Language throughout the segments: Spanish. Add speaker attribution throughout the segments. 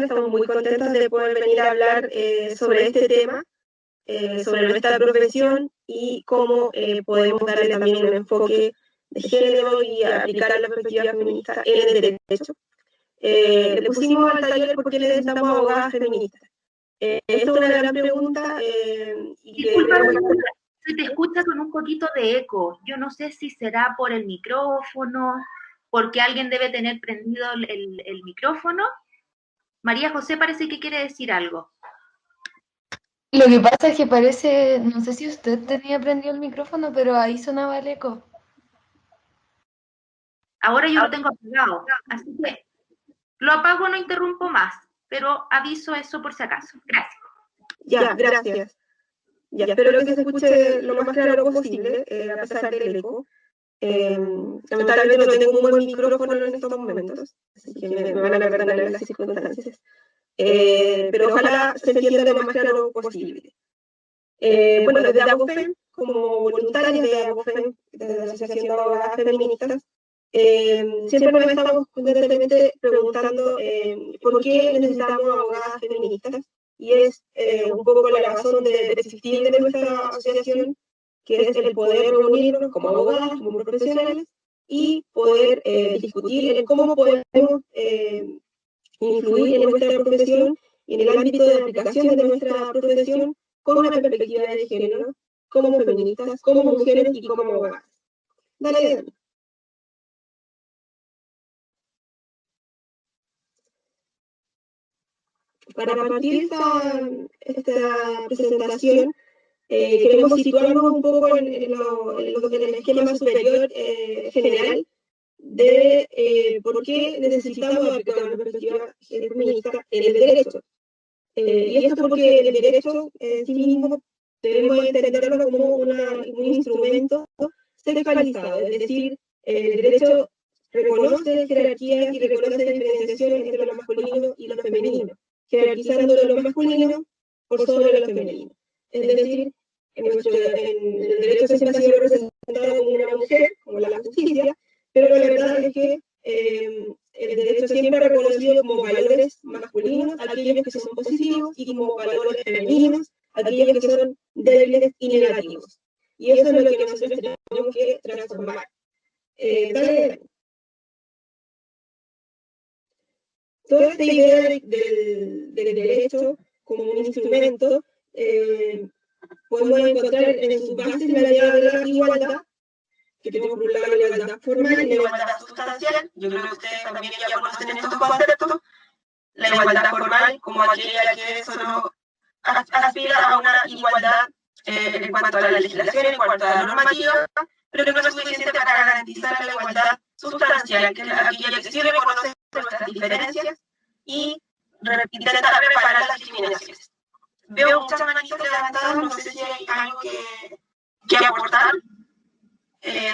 Speaker 1: estamos muy contentas de poder venir a hablar sobre este tema, sobre nuestra profesión y cómo podemos darle también un enfoque de género y aplicar la perspectiva feminista en el derecho. Le pusimos al taller por qué necesitamos abogadas feministas. Esto es una gran pregunta.
Speaker 2: Disculpa, se te escucha con un poquito de eco. Yo no sé si será por el micrófono, porque alguien debe tener prendido el micrófono. María José parece que quiere decir algo.
Speaker 3: Lo que pasa es que parece, no sé si usted tenía prendido el micrófono, pero ahí sonaba el eco.
Speaker 2: Ahora yo lo tengo apagado, así que lo apago, no interrumpo más, pero aviso eso por si acaso. Gracias.
Speaker 1: Ya, gracias. Ya, espero que se escuche lo más claro posible, a pesar del eco. Lamentablemente no tengo un buen micrófono en estos momentos, así que me van a perdonar las circunstancias. Pero ojalá se entienda lo más claro posible. Bueno, desde ABOFEM, como voluntarias de ABOFEM, desde la Asociación de Abogadas Feministas, siempre nos estamos constantemente preguntando por qué necesitamos abogadas feministas, y es un poco la razón de existir de nuestra asociación, que es el poder reunirnos como abogadas, como profesionales, y poder discutir en cómo podemos influir en nuestra profesión y en el ámbito de aplicación de nuestra profesión con una perspectiva de género, como feministas, como mujeres y como abogadas. Dale, Dani. Para partir esta presentación, queremos situarnos un poco en el esquema superior general de por qué necesitamos aplicar una perspectiva feminista en el derecho. Y esto porque el derecho en sí mismo debemos entenderlo como un instrumento sexualizado, es decir, el derecho reconoce jerarquías y reconoce diferenciación entre lo masculino y lo femenino, jerarquizando lo masculino por sobre lo femenino. Es decir, en el derecho siempre ha sido representado como una mujer, como la justicia, pero la verdad es que el derecho siempre ha reconocido como valores masculinos aquellos que son positivos y como valores femeninos aquellos que son débiles y negativos. Y eso es lo que nosotros tenemos que transformar. Dale. Toda esta idea del derecho como un instrumento podemos encontrar en sus bases la idea de la igualdad, que tenemos por un lado la igualdad formal y la igualdad sustancial. Yo creo que ustedes también ya conocen estos conceptos. La igualdad formal como aquella que solo aspira a una igualdad en cuanto a la legislación, en cuanto a la normativa, pero que no es suficiente para garantizar la igualdad sustancial, que es aquella que sí reconoce nuestras diferencias y intenta reparar las discriminaciones. Veo muchas manitas levantadas, no sé si hay algo que aportar.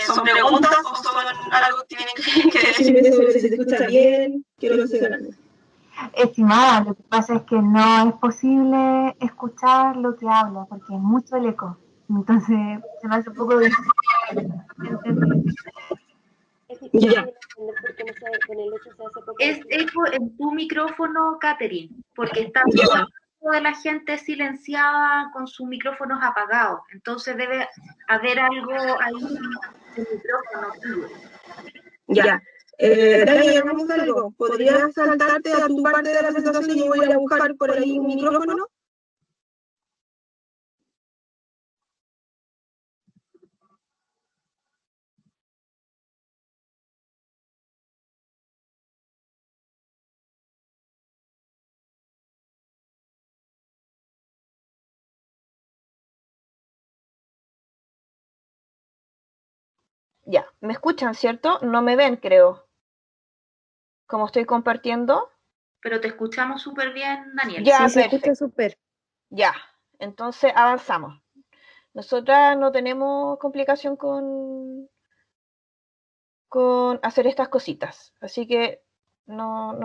Speaker 1: ¿Son preguntas o son algo que tienen que decirme sobre si se escucha bien? Quiero saber.
Speaker 3: Estimada, lo que pasa es que no es posible escuchar lo que habla porque es mucho el eco. Entonces se me hace un poco difícil entender.
Speaker 1: Ya.
Speaker 2: Es eco en tu micrófono, Catherine, porque está toda la gente silenciada con sus micrófonos apagados. Entonces debe haber algo ahí en el micrófono.
Speaker 1: Ya. Dani, hagamos algo. ¿Podrías saltarte a tu parte de la presentación y yo voy a buscar por ahí un micrófono?
Speaker 4: Ya, ¿me escuchan, cierto? No me ven, creo. Como estoy compartiendo.
Speaker 2: Pero te escuchamos súper bien, Daniel.
Speaker 4: Ya,
Speaker 3: sí, se escucha súper.
Speaker 4: Ya, entonces avanzamos. Nosotras no tenemos complicación con hacer estas cositas. Así que no.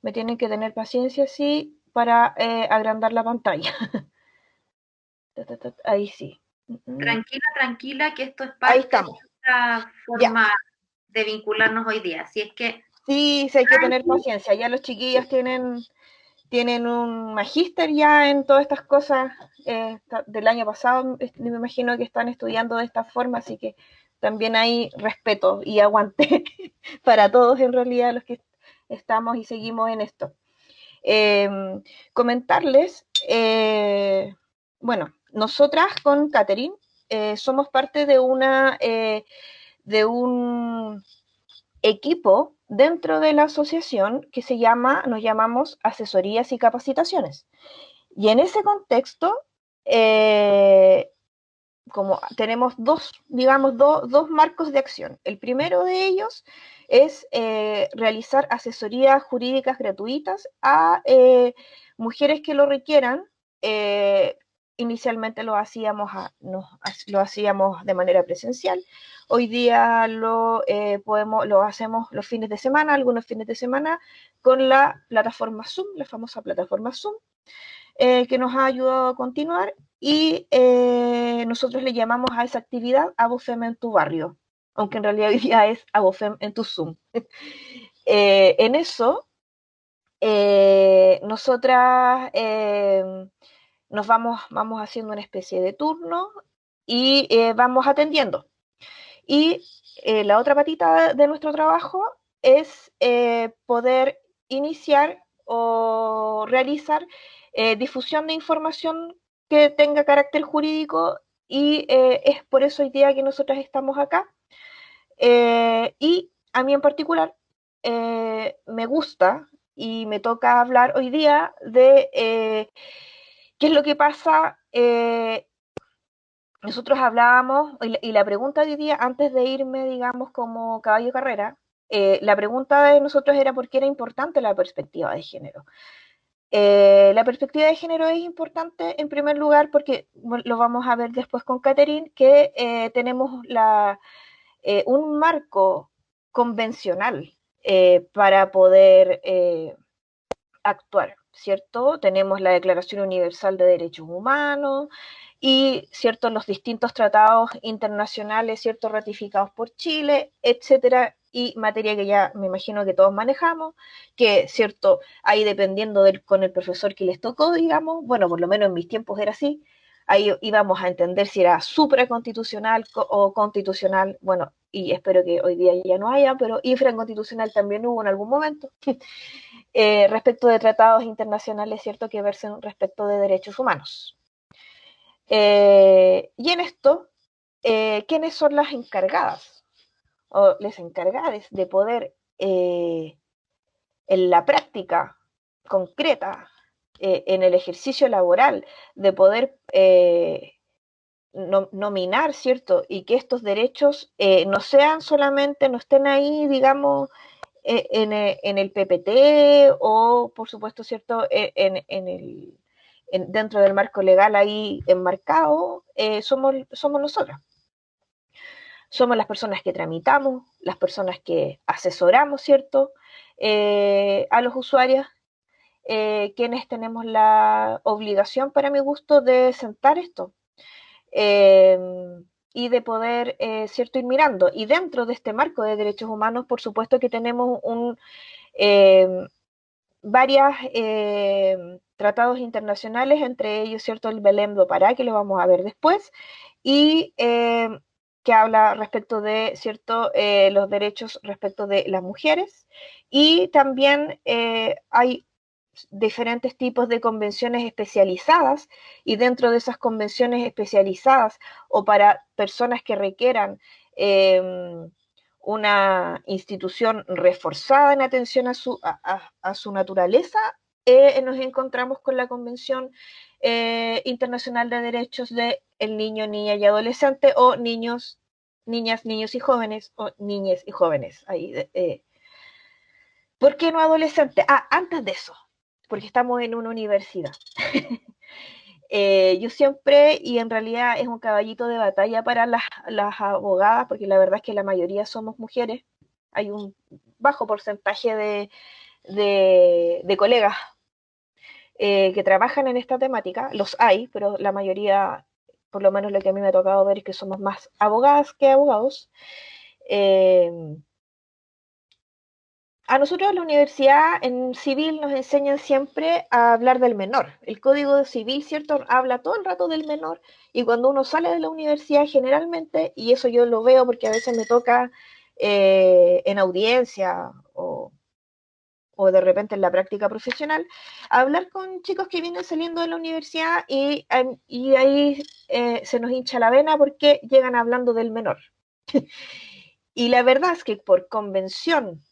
Speaker 4: Me tienen que tener paciencia, sí, para agrandar la pantalla. Ahí sí.
Speaker 2: Tranquila, que esto es
Speaker 4: Ahí
Speaker 2: parte
Speaker 4: estamos.
Speaker 2: de esta forma de vincularnos hoy día. Así es que
Speaker 4: Sí, sí hay que tener paciencia. Ya los chiquillos tienen un magíster ya en todas estas cosas del año pasado, me imagino que están estudiando de esta forma, así que también hay respeto y aguante para todos en realidad los que estamos y seguimos en esto. Comentarles, bueno, nosotras con Catherine somos parte de un equipo dentro de la asociación que nos llamamos Asesorías y Capacitaciones. Y en ese contexto, como tenemos dos marcos de acción. El primero de ellos es realizar asesorías jurídicas gratuitas a mujeres que lo requieran. Inicialmente lo hacíamos de manera presencial. Hoy día lo hacemos los fines de semana, algunos fines de semana, con la plataforma Zoom, la famosa plataforma Zoom, que nos ha ayudado a continuar, y nosotros le llamamos a esa actividad Abofem en tu barrio, aunque en realidad hoy día es Abofem en tu Zoom. En eso, nosotras nos vamos haciendo una especie de turno y vamos atendiendo. Y la otra patita de nuestro trabajo es poder iniciar o realizar difusión de información que tenga carácter jurídico, y es por eso hoy día que nosotras estamos acá. Y a mí en particular me gusta y me toca hablar hoy día de qué es lo que pasa. Nosotros hablábamos, y la pregunta de hoy día, antes de irme, digamos, como caballo de carrera, la pregunta de nosotros era por qué era importante la perspectiva de género. La perspectiva de género es importante en primer lugar porque lo vamos a ver después con Catherine, que tenemos un marco convencional para poder actuar, ¿cierto? Tenemos la Declaración Universal de Derechos Humanos y, ¿cierto?, los distintos tratados internacionales, ¿cierto?, ratificados por Chile, etcétera, y materia que ya me imagino que todos manejamos, que, ¿cierto?, ahí dependiendo con el profesor que les tocó, digamos, bueno, por lo menos en mis tiempos era así, ahí íbamos a entender si era supraconstitucional o constitucional, bueno, y espero que hoy día ya no haya, pero infraconstitucional también hubo en algún momento. Respecto de tratados internacionales, ¿cierto?, que versen respecto de derechos humanos. Y en esto, ¿quiénes son las encargadas o les encargadas de poder, en la práctica concreta, en el ejercicio laboral, de poder nominar, ¿cierto?, y que estos derechos no sean solamente, no estén ahí, digamos, en el PPT o, por supuesto, ¿cierto?, dentro del marco legal ahí enmarcado, somos nosotros. Somos las personas que tramitamos, las personas que asesoramos, ¿cierto?, a los usuarios, quienes tenemos la obligación, para mi gusto, de sentar esto. Y de poder, ¿cierto?, ir mirando. Y dentro de este marco de derechos humanos, por supuesto que tenemos varios tratados internacionales, entre ellos, ¿cierto?, el Belém do Pará, que lo vamos a ver después, y que habla respecto de, ¿cierto?, los derechos respecto de las mujeres, y también hay diferentes tipos de convenciones especializadas, y dentro de esas convenciones especializadas o para personas que requieran una institución reforzada en atención a su naturaleza, nos encontramos con la Convención Internacional de Derechos del Niño, Niña y Adolescente, o niños, niñas, niños y jóvenes, o niñes y jóvenes. ¿Por qué no adolescente? Antes de eso, porque estamos en una universidad. Yo siempre, y en realidad es un caballito de batalla para las abogadas, porque la verdad es que la mayoría somos mujeres, hay un bajo porcentaje de colegas que trabajan en esta temática, los hay, pero la mayoría, por lo menos lo que a mí me ha tocado ver, es que somos más abogadas que abogados. A nosotros en la universidad, en civil, nos enseñan siempre a hablar del menor. El Código Civil, ¿cierto?, habla todo el rato del menor, y cuando uno sale de la universidad generalmente, y eso yo lo veo porque a veces me toca en audiencia o de repente en la práctica profesional, hablar con chicos que vienen saliendo de la universidad y ahí se nos hincha la vena porque llegan hablando del menor. Y la verdad es que por convención,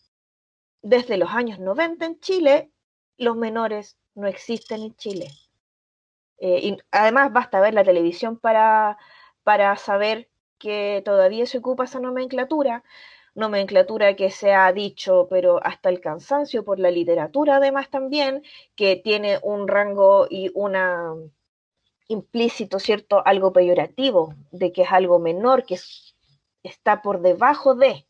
Speaker 4: desde los años 90 en Chile, los menores no existen en Chile. Y además basta ver la televisión para saber que todavía se ocupa esa nomenclatura que se ha dicho, pero hasta el cansancio por la literatura además también, que tiene un rango y una implícito, ¿cierto?, algo peyorativo, de que es algo menor, que está por debajo de.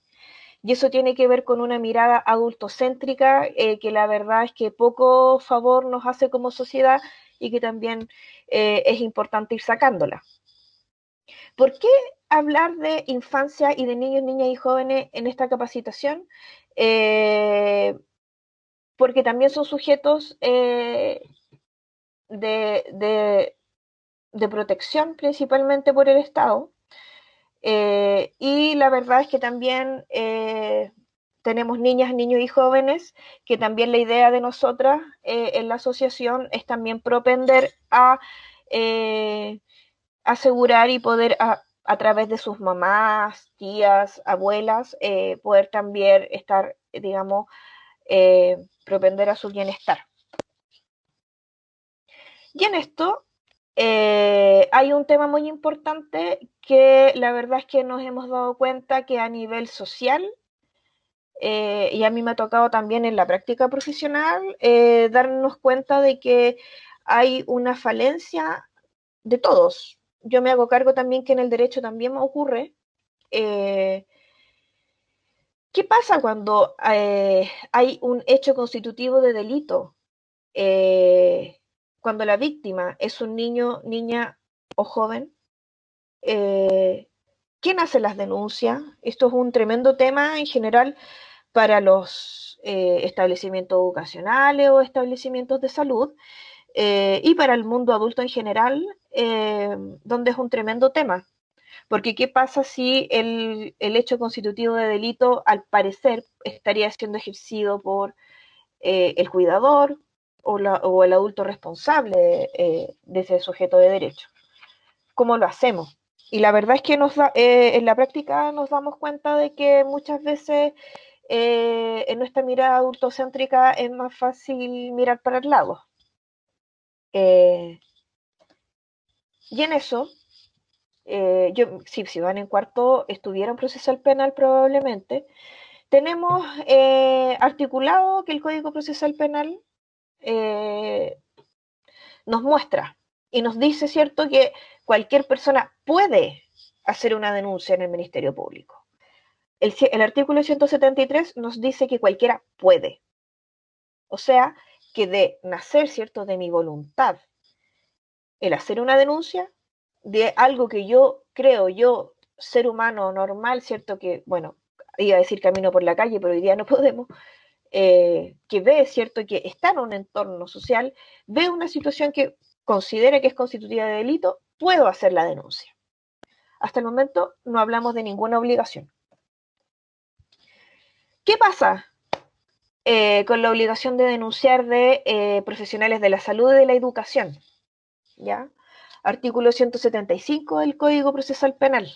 Speaker 4: Y eso tiene que ver con una mirada adultocéntrica que la verdad es que poco favor nos hace como sociedad y que también es importante ir sacándola. ¿Por qué hablar de infancia y de niños, niñas y jóvenes en esta capacitación? Porque también son sujetos de protección principalmente por el Estado. Y la verdad es que también tenemos niñas, niños y jóvenes que también la idea de nosotras en la asociación es también propender a asegurar y poder a través de sus mamás, tías, abuelas, poder también estar, digamos, propender a su bienestar. Y en esto hay un tema muy importante que la verdad es que nos hemos dado cuenta que a nivel social, y a mí me ha tocado también en la práctica profesional, darnos cuenta de que hay una falencia de todos. Yo me hago cargo también que en el derecho también me ocurre. ¿Qué pasa cuando hay un hecho constitutivo de delito? Cuando la víctima es un niño, niña o joven, ¿quién hace las denuncias? Esto es un tremendo tema en general para los establecimientos educacionales o establecimientos de salud y para el mundo adulto en general, donde es un tremendo tema. Porque ¿qué pasa si el hecho constitutivo de delito, al parecer, estaría siendo ejercido por el cuidador o el adulto responsable de ese sujeto de derecho? ¿Cómo lo hacemos? Y la verdad es que en la práctica nos damos cuenta de que muchas veces en nuestra mirada adultocéntrica es más fácil mirar para el lado. Y en eso, si van en cuarto, estuvieron procesal penal probablemente. Tenemos articulado que el Código Procesal Penal nos muestra y nos dice, ¿cierto?, que cualquier persona puede hacer una denuncia en el Ministerio Público. El artículo 173 nos dice que cualquiera puede. O sea, que de nacer, ¿cierto?, de mi voluntad, el hacer una denuncia de algo que yo creo, yo, ser humano normal, ¿cierto?, que, bueno, iba a decir camino por la calle, pero hoy día no podemos, que ve, ¿cierto?, que está en un entorno social, ve una situación que considera que es constitutiva de delito, puedo hacer la denuncia. Hasta el momento no hablamos de ninguna obligación. ¿Qué pasa con la obligación de denunciar de profesionales de la salud y de la educación? ¿Ya? Artículo 175 del Código Procesal Penal.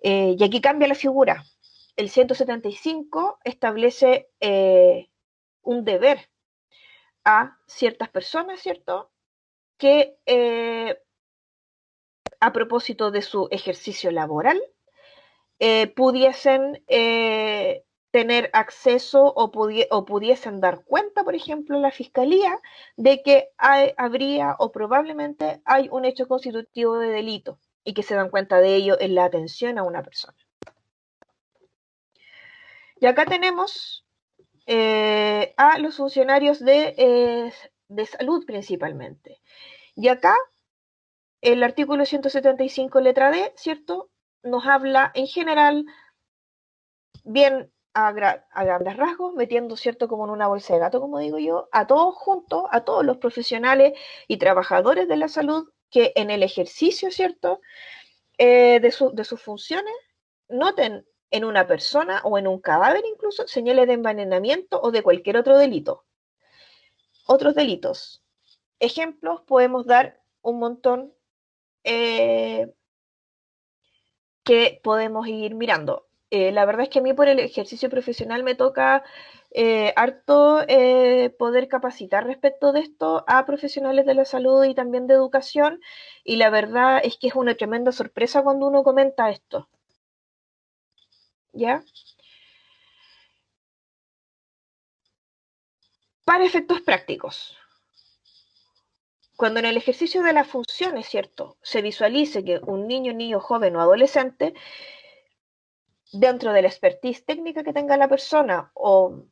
Speaker 4: Y aquí cambia la figura. El 175 establece un deber a ciertas personas, ¿cierto?, que a propósito de su ejercicio laboral pudiesen tener acceso o pudiesen dar cuenta, por ejemplo, la Fiscalía, de que habría o probablemente hay un hecho constitutivo de delito y que se dan cuenta de ello en la atención a una persona. Y acá tenemos a los funcionarios de salud principalmente. Y acá el artículo 175 letra D, ¿cierto?, nos habla en general, bien a grandes rasgos, metiendo, ¿cierto?, como en una bolsa de gato, como digo yo, a todos juntos, a todos los profesionales y trabajadores de la salud que en el ejercicio, ¿cierto?, de sus funciones, noten en una persona o en un cadáver incluso señales de envenenamiento o de cualquier otro delito. Otros delitos. Ejemplos podemos dar un montón que podemos ir mirando. La verdad es que a mí por el ejercicio profesional me toca harto poder capacitar respecto de esto a profesionales de la salud y también de educación, y la verdad es que es una tremenda sorpresa cuando uno comenta esto. ¿Ya? Para efectos prácticos, cuando en el ejercicio de las funciones, ¿cierto?, se visualice que un niño, joven o adolescente, dentro de la expertise técnica que tenga la persona o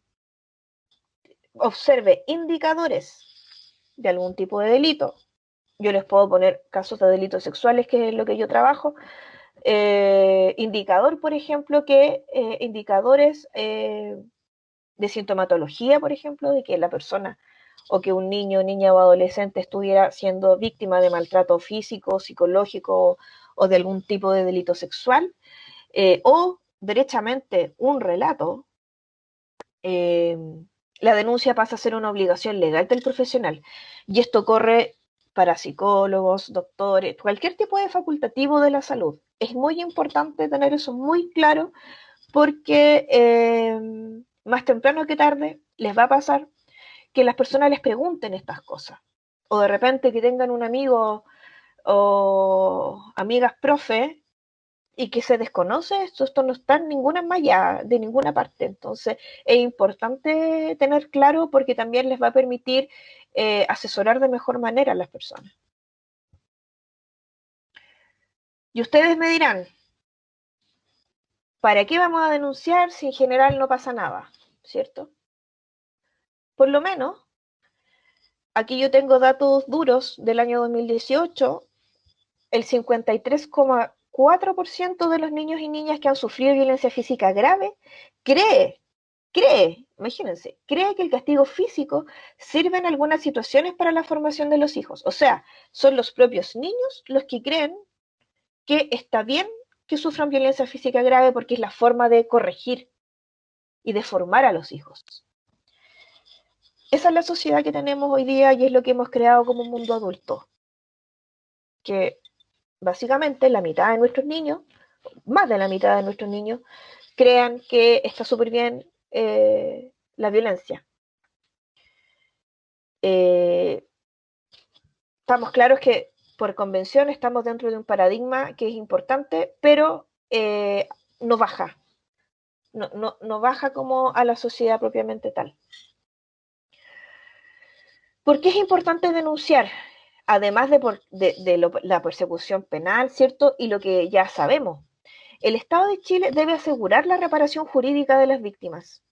Speaker 4: observe indicadores de algún tipo de delito, yo les puedo poner casos de delitos sexuales, que es lo que yo trabajo, indicador, por ejemplo, indicadores de sintomatología, por ejemplo, de que la persona o que un niño, niña o adolescente estuviera siendo víctima de maltrato físico, psicológico o de algún tipo de delito sexual, o derechamente un relato, la denuncia pasa a ser una obligación legal del profesional. Y esto corre para psicólogos, doctores, cualquier tipo de facultativo de la salud. Es muy importante tener eso muy claro porque más temprano que tarde les va a pasar que las personas les pregunten estas cosas. O de repente que tengan un amigo o amigas profe y que se desconoce esto no está en ninguna malla, de ninguna parte. Entonces es importante tener claro porque también les va a permitir asesorar de mejor manera a las personas. Y ustedes me dirán, ¿para qué vamos a denunciar si en general no pasa nada? ¿Cierto? Por lo menos, aquí yo tengo datos duros del año 2018, el 53,4% de los niños y niñas que han sufrido violencia física grave cree, imagínense, cree que el castigo físico sirve en algunas situaciones para la formación de los hijos. O sea, son los propios niños los que creen que está bien que sufran violencia física grave porque es la forma de corregir y de formar a los hijos. Esa es la sociedad que tenemos hoy día y es lo que hemos creado como un mundo adulto. Que básicamente la mitad de nuestros niños, más de la mitad de nuestros niños, crean que está súper bien la violencia. Estamos claros que por convención estamos dentro de un paradigma que es importante, pero no baja. No baja como a la sociedad propiamente tal. ¿Por qué es importante denunciar? Además de la persecución penal, ¿cierto? Y lo que ya sabemos. El Estado de Chile debe asegurar la reparación jurídica de las víctimas.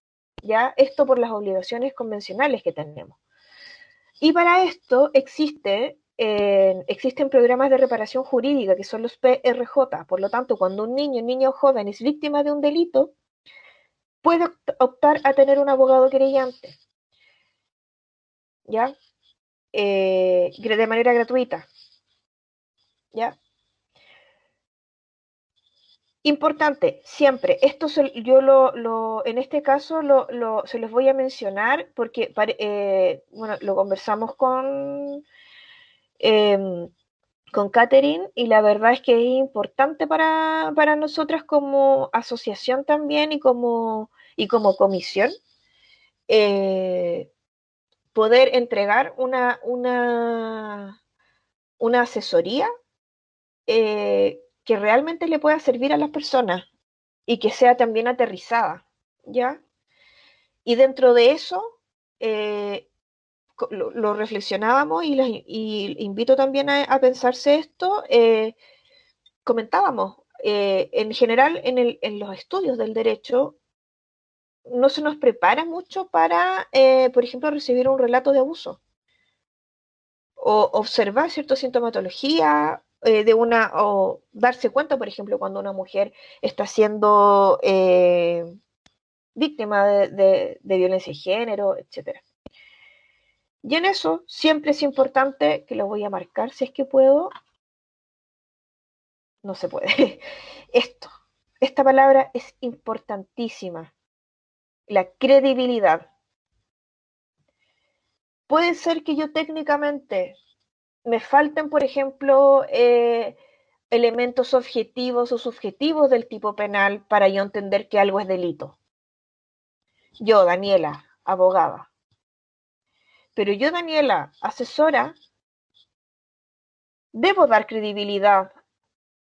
Speaker 4: ¿Ya? Esto por las obligaciones convencionales que tenemos. Y para esto existen programas de reparación jurídica, que son los PRJ. Por lo tanto, cuando un niño o joven es víctima de un delito, puede optar a tener un abogado querellante. ¿Ya? De manera gratuita. ¿Ya? Importante, siempre, esto yo en este caso se los voy a mencionar porque bueno, lo conversamos con Catherine y la verdad es que es importante para nosotras como asociación también y como comisión poder entregar una asesoría que realmente le pueda servir a las personas y que sea también aterrizada, ¿ya? Y dentro de eso lo reflexionábamos y invito también a pensarse esto, comentábamos, en general en los estudios del derecho no se nos prepara mucho para, por ejemplo, recibir un relato de abuso o observar cierta sintomatología o darse cuenta, por ejemplo, cuando una mujer está siendo víctima de violencia de género, etc. Y en eso siempre es importante, que lo voy a marcar si es que puedo, no se puede, esta palabra es importantísima, la credibilidad. Puede ser que yo técnicamente me falten, por ejemplo, elementos objetivos o subjetivos del tipo penal para yo entender que algo es delito. Yo, Daniela, abogada. Pero yo, Daniela, asesora, debo dar credibilidad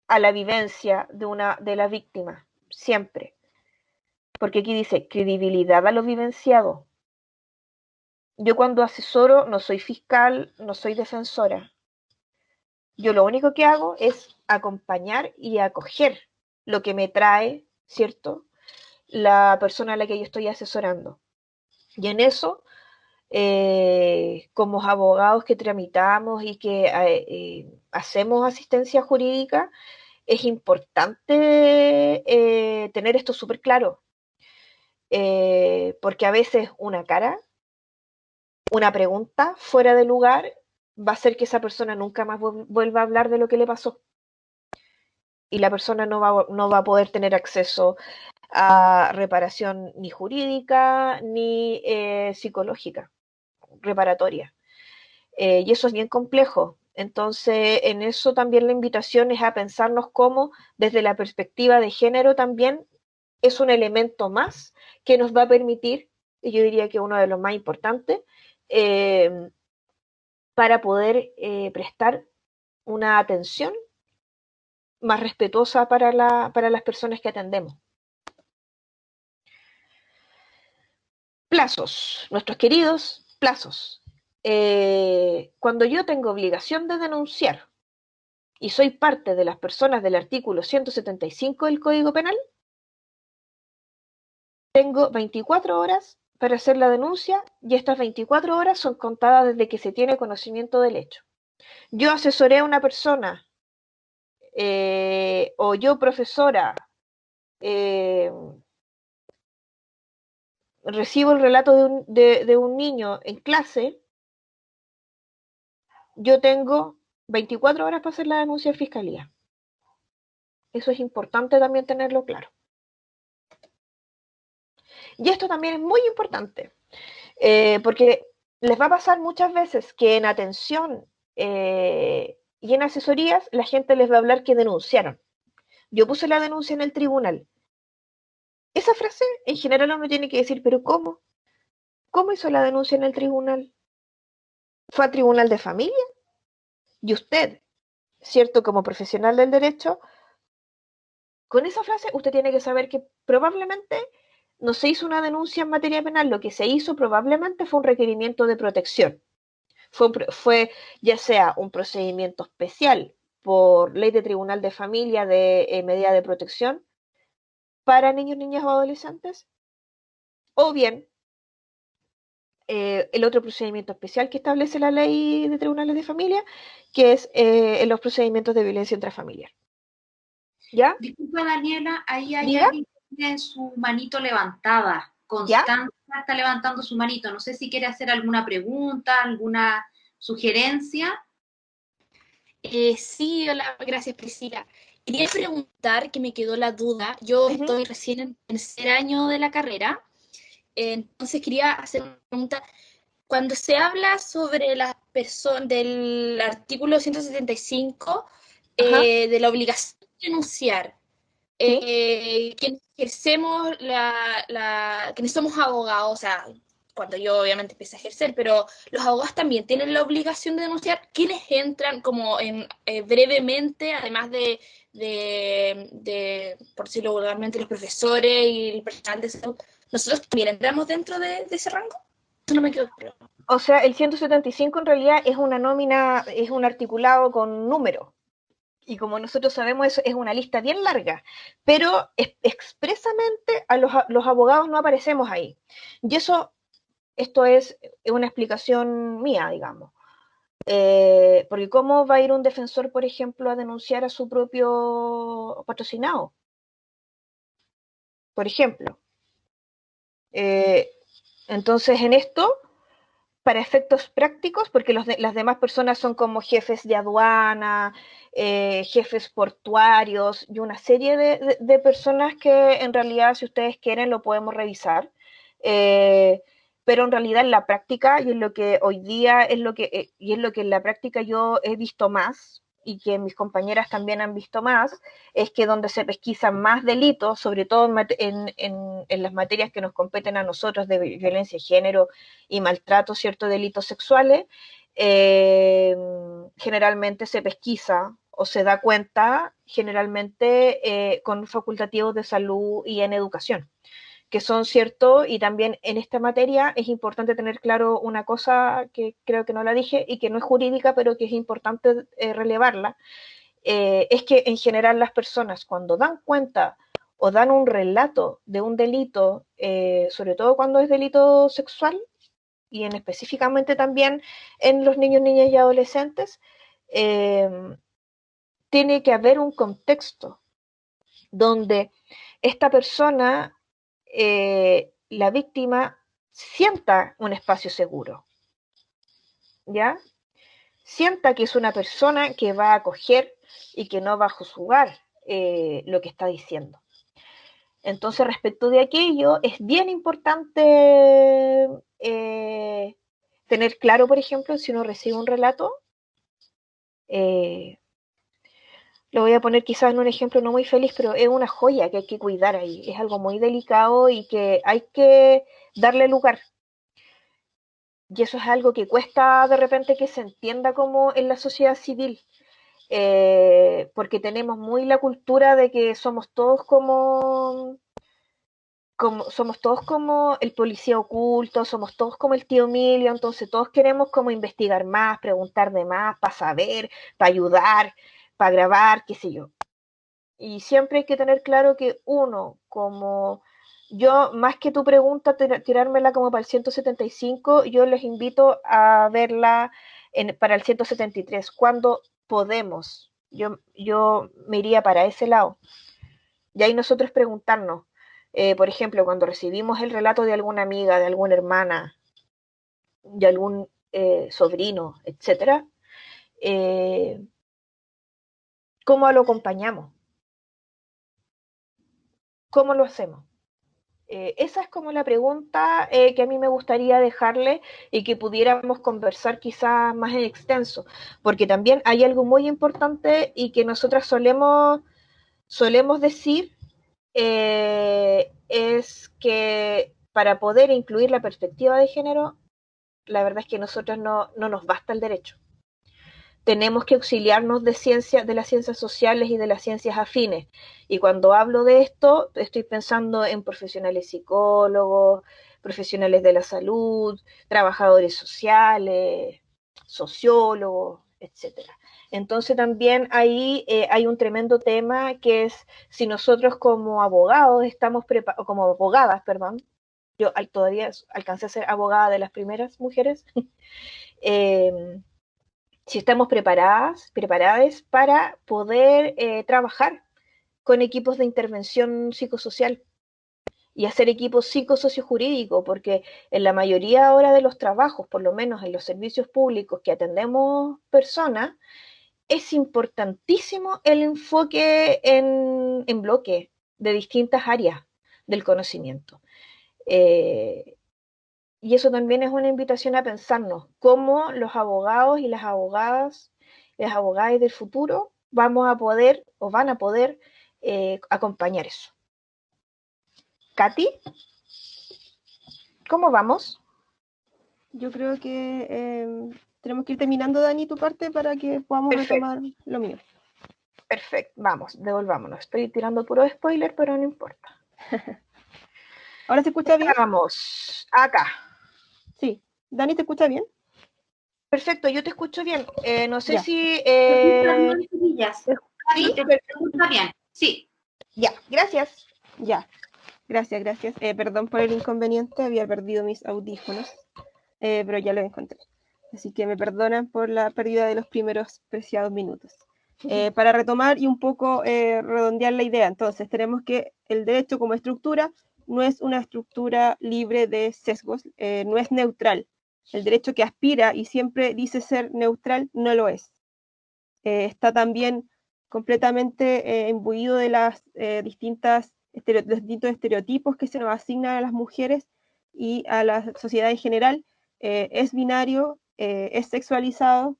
Speaker 4: a la vivencia de la víctima, siempre. Porque aquí dice credibilidad a lo vivenciado. Yo cuando asesoro no soy fiscal, no soy defensora. Yo lo único que hago es acompañar y acoger lo que me trae, ¿cierto?, la persona a la que yo estoy asesorando. Y en eso, como abogados que tramitamos y que hacemos asistencia jurídica, es importante tener esto súper claro, porque a veces una cara, una pregunta fuera de lugar va a hacer que esa persona nunca más vuelva a hablar de lo que le pasó. Y la persona no va a poder tener acceso a reparación ni jurídica ni psicológica, reparatoria. Y eso es bien complejo. Entonces, en eso también la invitación es a pensarnos cómo, desde la perspectiva de género, también es un elemento más que nos va a permitir, y yo diría que uno de los más importantes, para poder prestar una atención más respetuosa para las personas que atendemos. Plazos, nuestros queridos plazos. Cuando yo tengo obligación de denunciar y soy parte de las personas del artículo 175 del Código Penal, tengo 24 horas para hacer la denuncia y estas 24 horas son contadas desde que se tiene conocimiento del hecho. Yo asesoré a una persona o yo, profesora, recibo el relato de un niño en clase, yo tengo 24 horas para hacer la denuncia en fiscalía. Eso es importante también tenerlo claro. Y esto también es muy importante, porque les va a pasar muchas veces que en atención y en asesorías la gente les va a hablar que denunciaron. Yo puse la denuncia en el tribunal. Esa frase en general uno tiene que decir, pero ¿cómo? ¿Cómo hizo la denuncia en el tribunal? ¿Fue a tribunal de familia? Y usted, ¿cierto? Como profesional del derecho, con esa frase usted tiene que saber que probablemente no se hizo una denuncia en materia penal, lo que se hizo probablemente fue un requerimiento de protección. Fue ya sea un procedimiento especial por ley de tribunal de familia de medida de protección para niños, niñas o adolescentes, o bien el otro procedimiento especial que establece la ley de tribunales de familia, que es los procedimientos de violencia intrafamiliar. ¿Ya?
Speaker 2: Disculpa, Daniela, ahí hay
Speaker 4: ¿Diga?
Speaker 2: alguien que tiene su manito levantada. Constanza está levantando su manito. No sé si quiere hacer alguna pregunta, alguna sugerencia.
Speaker 5: Sí, hola, gracias Priscila. Quería preguntar, que me quedó la duda, yo estoy recién en el tercer año de la carrera, entonces quería hacer una pregunta. Cuando se habla sobre las personas del artículo 175, de la obligación de denunciar, quienes ejercemos quienes somos abogados, o sea, cuando yo obviamente empecé a ejercer, pero los abogados también tienen la obligación de denunciar. ¿Quiénes entran como brevemente, además por decirlo vulgarmente, los profesores y el personal de salud? ¿Nosotros también entramos dentro de ese rango? Eso no me quedó claro.
Speaker 4: O sea, el 175 en realidad es una nómina, es un articulado con número. Y como nosotros sabemos, eso es una lista bien larga, pero expresamente a los abogados no aparecemos ahí. Y esto es una explicación mía, digamos. Porque ¿cómo va a ir un defensor, por ejemplo, a denunciar a su propio patrocinado? Por ejemplo. Entonces, en esto, para efectos prácticos, porque las demás personas son como jefes de aduana, jefes portuarios y una serie de personas que en realidad, si ustedes quieren, lo podemos revisar. Pero en realidad en la práctica, y en lo que hoy día es lo que, y es lo que en la práctica yo he visto más, y que mis compañeras también han visto más, es que donde se pesquisan más delitos, sobre todo en las materias que nos competen a nosotros de violencia de género y maltrato, ciertos delitos sexuales, generalmente se pesquisa o se da cuenta generalmente con facultativos de salud y en educación, que son ciertos, y también en esta materia es importante tener claro una cosa que creo que no la dije y que no es jurídica, pero que es importante relevarla, es que en general las personas cuando dan cuenta o dan un relato de un delito, sobre todo cuando es delito sexual, y en específicamente también en los niños, niñas y adolescentes, tiene que haber un contexto donde esta persona, la víctima, sienta un espacio seguro, ¿ya? Sienta que es una persona que va a acoger y que no va a juzgar lo que está diciendo. Entonces, respecto de aquello, es bien importante tener claro, por ejemplo, si uno recibe un relato, lo voy a poner quizás en un ejemplo no muy feliz, pero es una joya que hay que cuidar ahí, es algo muy delicado y que hay que darle lugar. Y eso es algo que cuesta de repente que se entienda como en la sociedad civil, porque tenemos muy la cultura de que somos todos como el policía oculto, somos todos como el tío Emilio, entonces todos queremos como investigar más, preguntar de más, para saber, para ayudar, para grabar, qué sé yo. Y siempre hay que tener claro que uno, como yo, más que tu pregunta, tirármela como para el 175, yo les invito a verla para el 173, cuando podemos. Yo me iría para ese lado. Y ahí nosotros preguntarnos, por ejemplo, cuando recibimos el relato de alguna amiga, de alguna hermana, de algún sobrino, etcétera, ¿cómo lo acompañamos? ¿Cómo lo hacemos? Esa es como la pregunta que a mí me gustaría dejarle y que pudiéramos conversar quizás más en extenso, porque también hay algo muy importante y que nosotras solemos decir, es que para poder incluir la perspectiva de género, la verdad es que nosotros no nos basta el derecho. Tenemos que auxiliarnos de las ciencias sociales y de las ciencias afines. Y cuando hablo de esto, estoy pensando en profesionales psicólogos, profesionales de la salud, trabajadores sociales, sociólogos, etcétera. Entonces también ahí hay un tremendo tema que es si nosotros como abogados estamos preparados, como abogadas, perdón, yo todavía alcancé a ser abogada de las primeras mujeres, si estamos preparadas para poder trabajar con equipos de intervención psicosocial y hacer equipos psicosociojurídicos, porque en la mayoría ahora de los trabajos, por lo menos en los servicios públicos que atendemos personas, es importantísimo el enfoque en bloque de distintas áreas del conocimiento. Y eso también es una invitación a pensarnos cómo los abogados y las abogadas del futuro vamos a poder o van a poder acompañar eso. Katy, ¿cómo vamos?
Speaker 1: Yo creo que tenemos que ir terminando, Dani, tu parte para que podamos retomar lo mío.
Speaker 4: Perfecto, vamos, devolvámonos. Estoy tirando puro spoiler, pero no importa.
Speaker 1: ¿Ahora se escucha bien?
Speaker 4: Vamos, acá.
Speaker 1: Sí. ¿Dani, te escucha bien?
Speaker 4: Perfecto, yo te escucho bien. No sé
Speaker 1: ya.
Speaker 4: si...
Speaker 2: Sí, te escucha bien. Sí.
Speaker 4: Ya, gracias.
Speaker 1: Ya, gracias. Perdón por el inconveniente, había perdido mis audífonos, pero ya los encontré. Así que me perdonan por la pérdida de los primeros preciados minutos. Para retomar y un poco redondear la idea, entonces tenemos que el derecho como estructura no es una estructura libre de sesgos, no es neutral. El derecho que aspira y siempre dice ser neutral no lo es. Está también completamente imbuido de los distintos estereotipos que se nos asignan a las mujeres y a la sociedad en general. Es binario, es sexualizado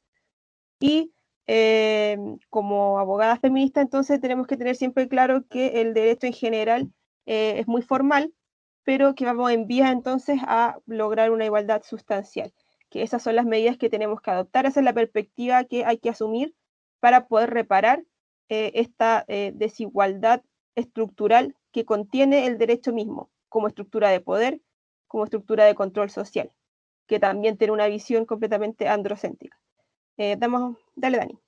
Speaker 1: y como abogada feminista entonces tenemos que tener siempre claro que el derecho en general es muy formal, pero que vamos en vías entonces a lograr una igualdad sustancial, que esas son las medidas que tenemos que adoptar, esa es la perspectiva que hay que asumir para poder reparar esta desigualdad estructural que contiene el derecho mismo, como estructura de poder, como estructura de control social, que también tiene una visión completamente androcéntrica. Dale, Dani.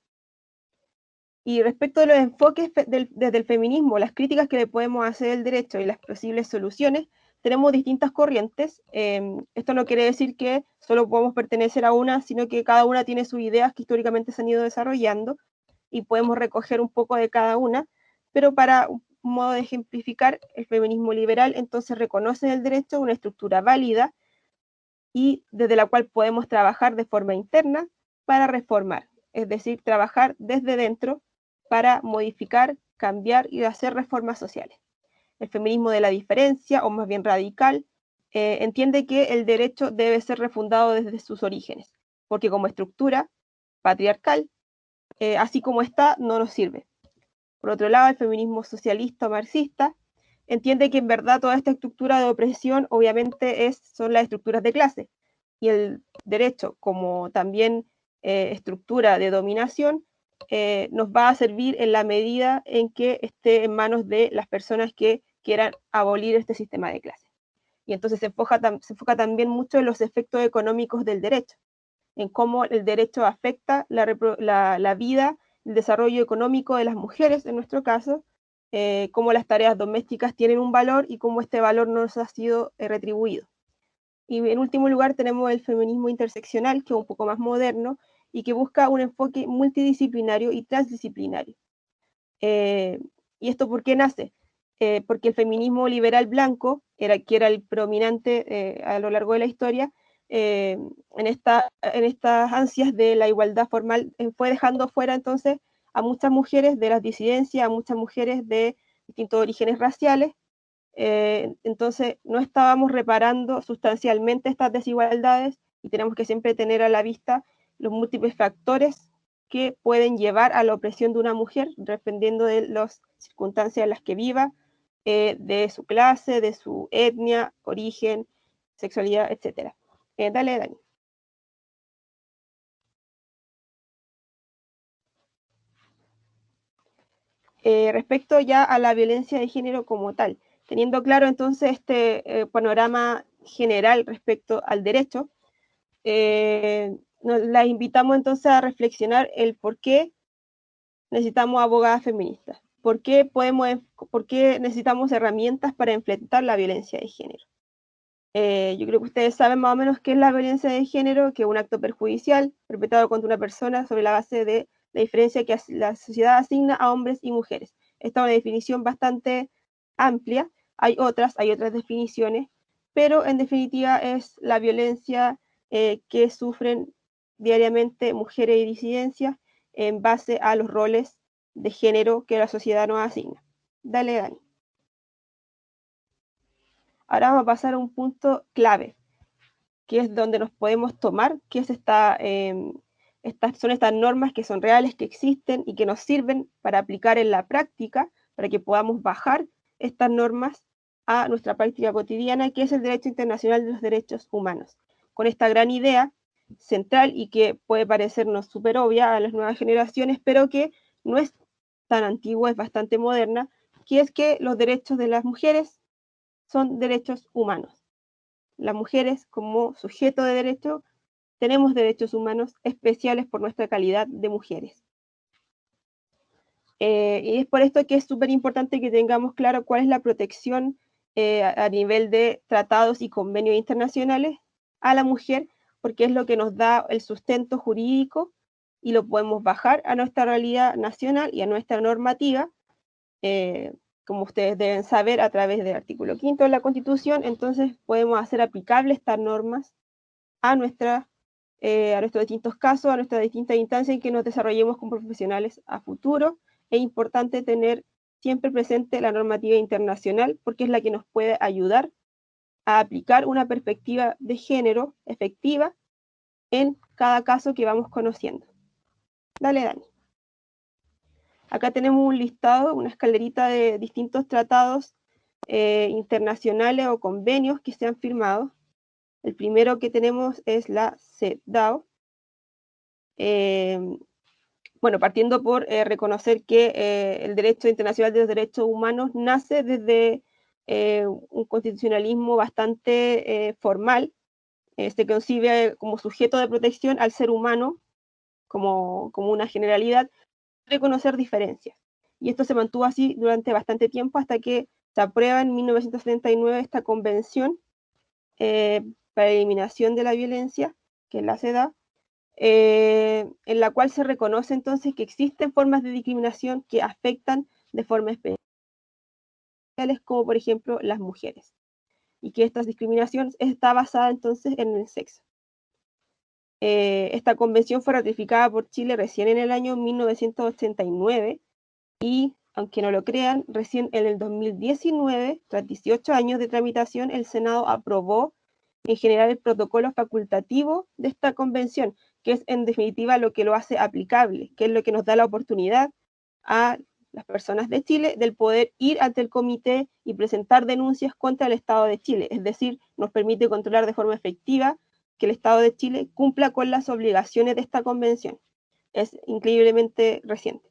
Speaker 1: Y respecto de los enfoques desde el feminismo, las críticas que le podemos hacer al derecho y las posibles soluciones, tenemos distintas corrientes. Esto no quiere decir que solo podemos pertenecer a una, sino que cada una tiene sus ideas que históricamente se han ido desarrollando y podemos recoger un poco de cada una, pero para un modo de ejemplificar, el feminismo liberal entonces reconoce en el derecho una estructura válida y desde la cual podemos trabajar de forma interna para reformar, es decir, trabajar desde dentro para modificar, cambiar y hacer reformas sociales. El feminismo de la diferencia, o más bien radical, entiende que el derecho debe ser refundado desde sus orígenes, porque como estructura patriarcal, así como está, no nos sirve. Por otro lado, el feminismo socialista o marxista entiende que en verdad toda esta estructura de opresión obviamente son las estructuras de clase, y el derecho como también estructura de dominación nos va a servir en la medida en que esté en manos de las personas que quieran abolir este sistema de clase. Y entonces se enfoca también mucho en los efectos económicos del derecho, en cómo el derecho afecta la vida, el desarrollo económico de las mujeres, en nuestro caso, cómo las tareas domésticas tienen un valor y cómo este valor no nos ha sido retribuido. Y en último lugar tenemos el feminismo interseccional, que es un poco más moderno y que busca un enfoque multidisciplinario y transdisciplinario. ¿Y esto por qué nace? Porque el feminismo liberal blanco, que era el predominante a lo largo de la historia, en estas ansias de la igualdad formal, fue dejando fuera entonces a muchas mujeres de las disidencias, a muchas mujeres de distintos orígenes raciales. Entonces no estábamos reparando sustancialmente estas desigualdades y tenemos que siempre tener a la vista los múltiples factores que pueden llevar a la opresión de una mujer, dependiendo de las circunstancias en las que viva, de su clase, de su etnia, origen, sexualidad, etc. Dale, Dani. Respecto ya a la violencia de género como tal, teniendo claro entonces este panorama general respecto al derecho, las invitamos entonces a reflexionar el por qué necesitamos abogadas feministas, por qué necesitamos herramientas para enfrentar la violencia de género. Yo creo que ustedes saben más o menos qué es la violencia de género, que es un acto perjudicial perpetrado contra una persona sobre la base de la diferencia que la sociedad asigna a hombres y mujeres. Esta es una definición bastante amplia, hay otras definiciones, pero en definitiva es la violencia que sufren diariamente mujeres y disidencias en base a los roles de género que la sociedad nos asigna. Dale, Dani. Ahora vamos a pasar a un punto clave, que es donde nos podemos tomar, que es son estas normas que son reales, que existen y que nos sirven para aplicar en la práctica, para que podamos bajar estas normas a nuestra práctica cotidiana, que es el derecho internacional de los derechos humanos. Con esta gran idea central y que puede parecernos súper obvia a las nuevas generaciones, pero que no es tan antigua, es bastante moderna, que es que los derechos de las mujeres son derechos humanos. Las mujeres, como sujeto de derecho, tenemos derechos humanos especiales por nuestra calidad de mujeres. Y es por esto que es súper importante que tengamos claro cuál es la protección a nivel de tratados y convenios internacionales a la mujer, porque es lo que nos da el sustento jurídico y lo podemos bajar a nuestra realidad nacional y a nuestra normativa como ustedes deben saber, a través del artículo 5º de la Constitución, entonces podemos hacer aplicables estas normas a nuestros distintos casos, a nuestras distintas instancias en que nos desarrollemos como profesionales a futuro. Es importante tener siempre presente la normativa internacional porque es la que nos puede ayudar a aplicar una perspectiva de género efectiva en cada caso que vamos conociendo. Dale, Dani. Acá tenemos un listado, una escalerita de distintos tratados internacionales o convenios que se han firmado. El primero que tenemos es la CEDAW. Bueno, partiendo por reconocer que el derecho internacional de los derechos humanos nace desde un constitucionalismo bastante formal. Se concibe como sujeto de protección al ser humano, como una generalidad, reconocer diferencias. Y esto se mantuvo así durante bastante tiempo hasta que se aprueba en 1979 esta convención para la eliminación de la violencia, que es la CEDAW, en la cual se reconoce entonces que existen formas de discriminación que afectan de forma especial, como por ejemplo las mujeres, y que esta discriminación está basada entonces en el sexo. Esta convención fue ratificada por Chile recién en el año 1989 y, aunque no lo crean, recién en el 2019, tras 18 años de tramitación, el Senado aprobó en general el protocolo facultativo de esta convención, que es en definitiva lo que lo hace aplicable, que es lo que nos da la oportunidad a las personas de Chile del poder ir ante el comité y presentar denuncias contra el Estado de Chile, es decir, nos permite controlar de forma efectiva que el Estado de Chile cumpla con las obligaciones de esta convención. Es increíblemente reciente.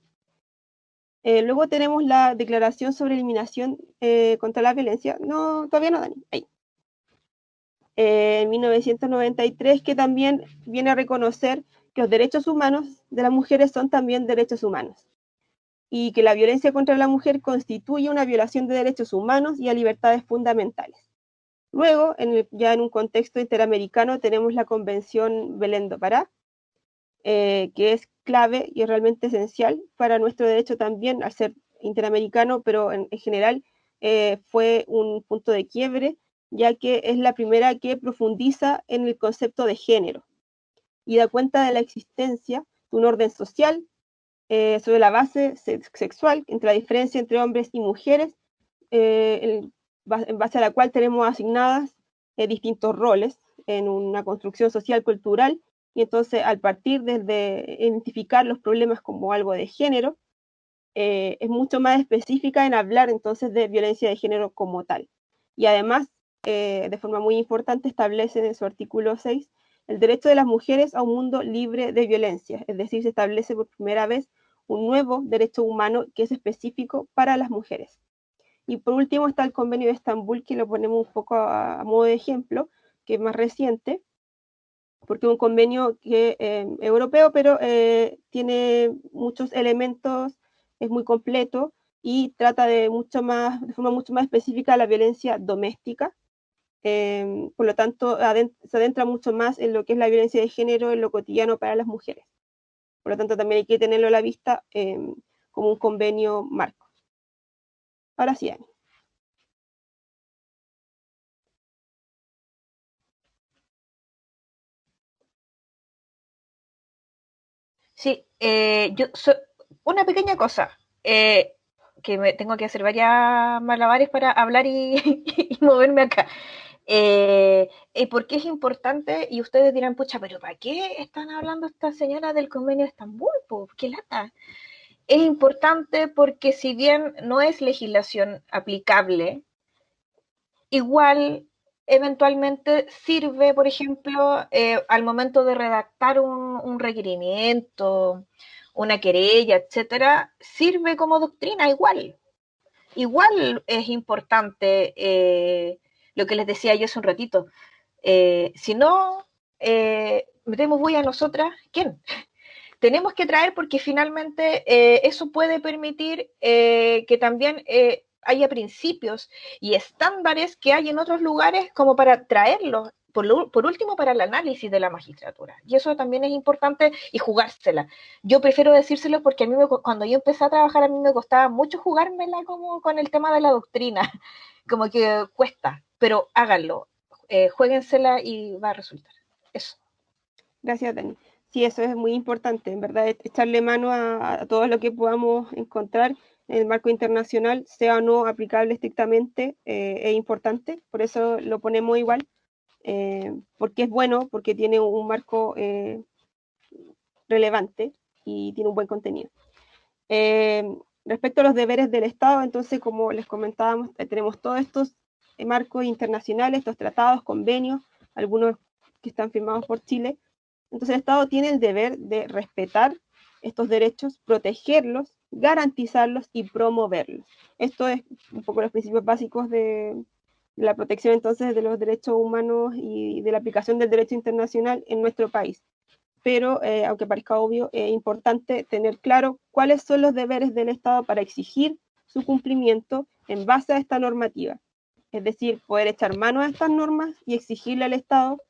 Speaker 1: Luego tenemos la Declaración sobre Eliminación contra la Violencia. No, todavía no, Dani. Ahí. En 1993, que también viene a reconocer que los derechos humanos de las mujeres son también derechos humanos y que la violencia contra la mujer constituye una violación de derechos humanos y a libertades fundamentales. Luego, ya en un contexto interamericano, tenemos la Convención Belén do Pará, que es clave y es realmente esencial para nuestro derecho también, al ser interamericano, pero en general fue un punto de quiebre, ya que es la primera que profundiza en el concepto de género y da cuenta de la existencia de un orden social sobre la base sexual, entre la diferencia entre hombres y mujeres, en base a la cual tenemos asignadas distintos roles en una construcción social cultural, y entonces al partir desde identificar los problemas como algo de género, es mucho más específica en hablar entonces de violencia de género como tal. Y además, de forma muy importante, establece en su artículo 6 el derecho de las mujeres a un mundo libre de violencia, es decir, se establece por primera vez un nuevo derecho humano que es específico para las mujeres. Y por último está el Convenio de Estambul, que lo ponemos un poco a modo de ejemplo, que es más reciente, porque es un convenio que, europeo, pero tiene muchos elementos, es muy completo y trata de forma mucho más específica la violencia doméstica. Por lo tanto, se adentra mucho más en lo que es la violencia de género en lo cotidiano para las mujeres. Por lo tanto, también hay que tenerlo a la vista como un convenio marco. Ahora sí, Ani.
Speaker 4: Sí, una pequeña cosa, que me tengo que hacer varias malabares para hablar y, y moverme acá. ¿Por qué es importante? Y ustedes dirán, pucha, pero ¿para qué están hablando esta señora del convenio de Estambul? ¿Qué lata? Es importante porque si bien no es legislación aplicable, igual eventualmente sirve, por ejemplo, al momento de redactar un requerimiento, una querella, etcétera, sirve como doctrina igual. Igual es importante lo que les decía yo hace un ratito. Si no metemos bulla a nosotras, ¿quién? Tenemos que traer porque finalmente eso puede permitir que también haya principios y estándares que hay en otros lugares como para traerlos por último, para el análisis de la magistratura. Y eso también es importante, y jugársela. Yo prefiero decírselo porque a mí cuando yo empecé a trabajar, a mí me costaba mucho jugármela como con el tema de la doctrina, como que cuesta, pero háganlo, juéguensela y va a resultar. Eso.
Speaker 1: Gracias, Dani. Sí, eso es muy importante, en verdad, echarle mano a todo lo que podamos encontrar en el marco internacional, sea o no aplicable estrictamente, es importante, por eso lo ponemos igual, porque es bueno, porque tiene un marco relevante y tiene un buen contenido. Respecto a los deberes del Estado, entonces, como les comentábamos, tenemos todos estos marcos internacionales, estos tratados, convenios, algunos que están firmados por Chile. Entonces el Estado tiene el deber de respetar estos derechos, protegerlos, garantizarlos y promoverlos. Esto es un poco los principios básicos de la protección entonces de los derechos humanos y de la aplicación del derecho internacional en nuestro país. Pero, aunque parezca obvio, es importante tener claro cuáles son los deberes del Estado para exigir su cumplimiento en base a esta normativa. Es decir, poder echar mano a estas normas y exigirle al Estado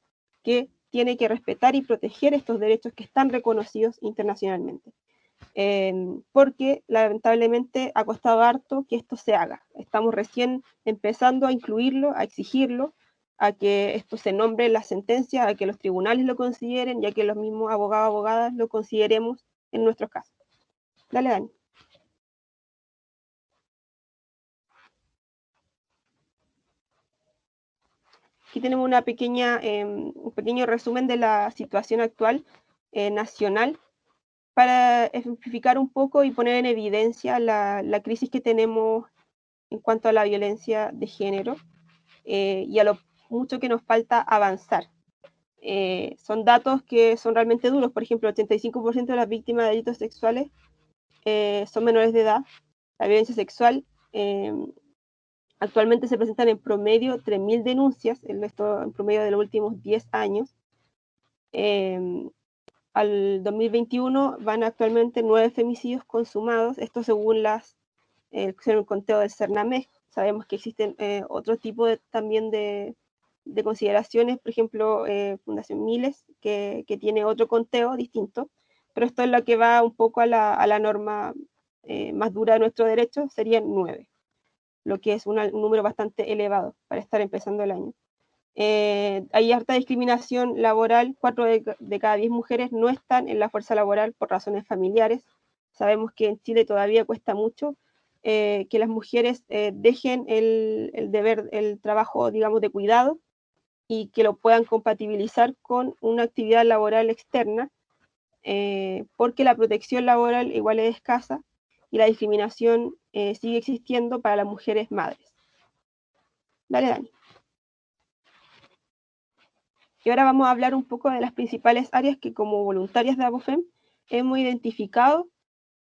Speaker 1: que tiene que respetar y proteger estos derechos que están reconocidos internacionalmente. Porque lamentablemente ha costado harto que esto se haga. Estamos recién empezando a incluirlo, a exigirlo, a que esto se nombre en las sentencias, a que los tribunales lo consideren y a que los mismos abogados, abogadas lo consideremos en nuestros casos. Dale, Dani. Aquí tenemos un pequeño resumen de la situación actual nacional para ejemplificar un poco y poner en evidencia la crisis que tenemos en cuanto a la violencia de género y a lo mucho que nos falta avanzar. Son datos que son realmente duros. Por ejemplo, el 85% de las víctimas de delitos sexuales son menores de edad. La violencia sexual actualmente se presentan en promedio 3.000 denuncias, esto en promedio de los últimos 10 años. Al 2021 van actualmente 9 femicidios consumados, esto según el conteo del CERNAMEG. Sabemos que existen otro tipo también de consideraciones, por ejemplo, Fundación Miles, que tiene otro conteo distinto, pero esto es lo que va un poco a la norma más dura de nuestro derecho, serían 9, lo que es un número bastante elevado para estar empezando el año. Hay harta discriminación laboral, 4 de cada 10 mujeres no están en la fuerza laboral por razones familiares. Sabemos que en Chile todavía cuesta mucho que las mujeres dejen el trabajo, digamos, de cuidado y que lo puedan compatibilizar con una actividad laboral externa, porque la protección laboral igual es escasa y la discriminación sigue existiendo para las mujeres madres. Dale, Dani. Y ahora vamos a hablar un poco de las principales áreas que como voluntarias de ABOFEM hemos identificado,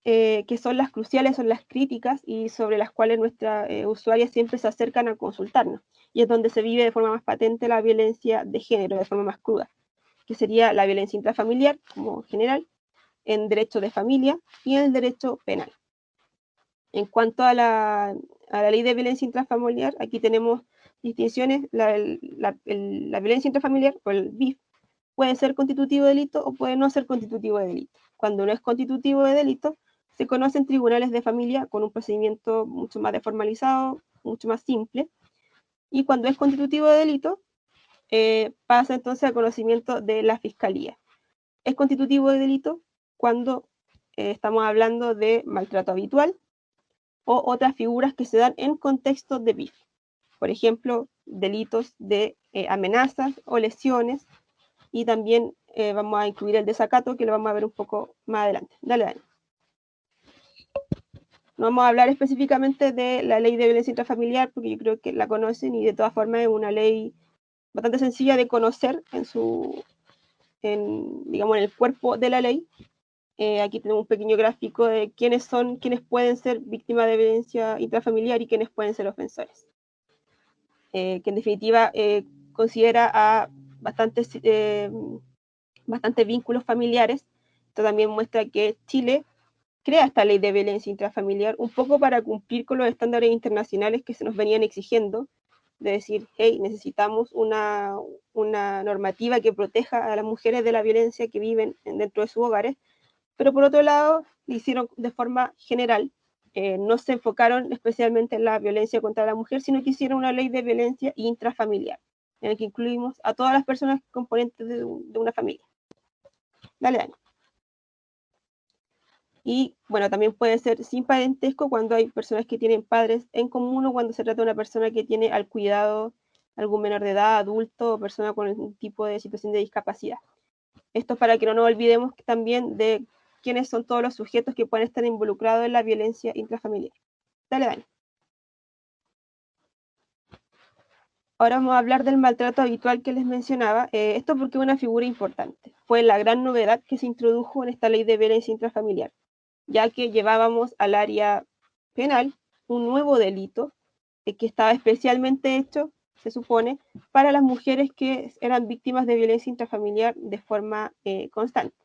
Speaker 1: que son las cruciales, son las críticas y sobre las cuales nuestras usuarias siempre se acercan a consultarnos. Y es donde se vive de forma más patente la violencia de género, de forma más cruda, que sería la violencia intrafamiliar, como general, en derecho de familia y en el derecho penal. En cuanto a la ley de violencia intrafamiliar, aquí tenemos distinciones. La violencia intrafamiliar, o el BIF, puede ser constitutivo de delito o puede no ser constitutivo de delito. Cuando no es constitutivo de delito, se conocen tribunales de familia con un procedimiento mucho más deformalizado, mucho más simple. Y cuando es constitutivo de delito, pasa entonces al conocimiento de la fiscalía. Es constitutivo de delito cuando estamos hablando de maltrato habitual o otras figuras que se dan en contexto de BIF. Por ejemplo, delitos de amenazas o lesiones, y también vamos a incluir el desacato, que lo vamos a ver un poco más adelante. Dale, Dani. No vamos a hablar específicamente de la ley de violencia intrafamiliar, porque yo creo que la conocen y de todas formas es una ley bastante sencilla de conocer digamos, en el cuerpo de la ley. Aquí tenemos un pequeño gráfico de quiénes pueden ser víctimas de violencia intrafamiliar y quiénes pueden ser ofensores. Que en definitiva considera a bastantes vínculos familiares. Esto también muestra que Chile crea esta ley de violencia intrafamiliar un poco para cumplir con los estándares internacionales que se nos venían exigiendo de decir, hey, necesitamos una normativa que proteja a las mujeres de la violencia que viven dentro de sus hogares, pero por otro lado, lo hicieron de forma general, no se enfocaron especialmente en la violencia contra la mujer, sino que hicieron una ley de violencia intrafamiliar, en la que incluimos a todas las personas componentes de una familia. Dale, Dani. Y bueno, también puede ser sin parentesco cuando hay personas que tienen padres en común o cuando se trata de una persona que tiene al cuidado algún menor de edad, adulto o persona con algún tipo de situación de discapacidad. Esto es para que no nos olvidemos también de quiénes son todos los sujetos que pueden estar involucrados en la violencia intrafamiliar. Dale, Dani. Ahora vamos a hablar del maltrato habitual que les mencionaba. Esto porque es una figura importante. Fue la gran novedad que se introdujo en esta ley de violencia intrafamiliar, ya que llevábamos al área penal un nuevo delito que estaba especialmente hecho, se supone, para las mujeres que eran víctimas de violencia intrafamiliar de forma constante.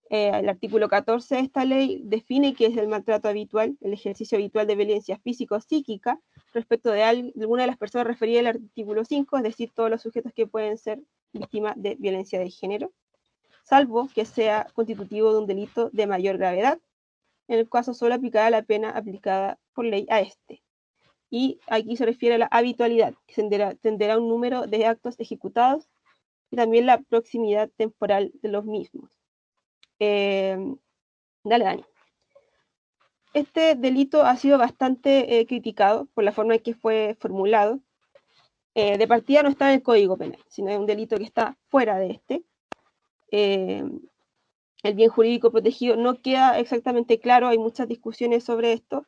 Speaker 1: El artículo 14 de esta ley define qué es el maltrato habitual, el ejercicio habitual de violencia física o psíquica respecto de alguna de las personas referidas al artículo 5, es decir, todos los sujetos que pueden ser víctimas de violencia de género, salvo que sea constitutivo de un delito de mayor gravedad. En el caso solo aplicará la pena aplicada por ley a este. Y aquí se refiere a la habitualidad, que tenderá un número de actos ejecutados y también la proximidad temporal de los mismos. Dale, Dani. Este delito ha sido bastante criticado por la forma en que fue formulado. De partida no está en el Código Penal, sino es un delito que está fuera de este. El bien jurídico protegido no queda exactamente claro, hay muchas discusiones sobre esto.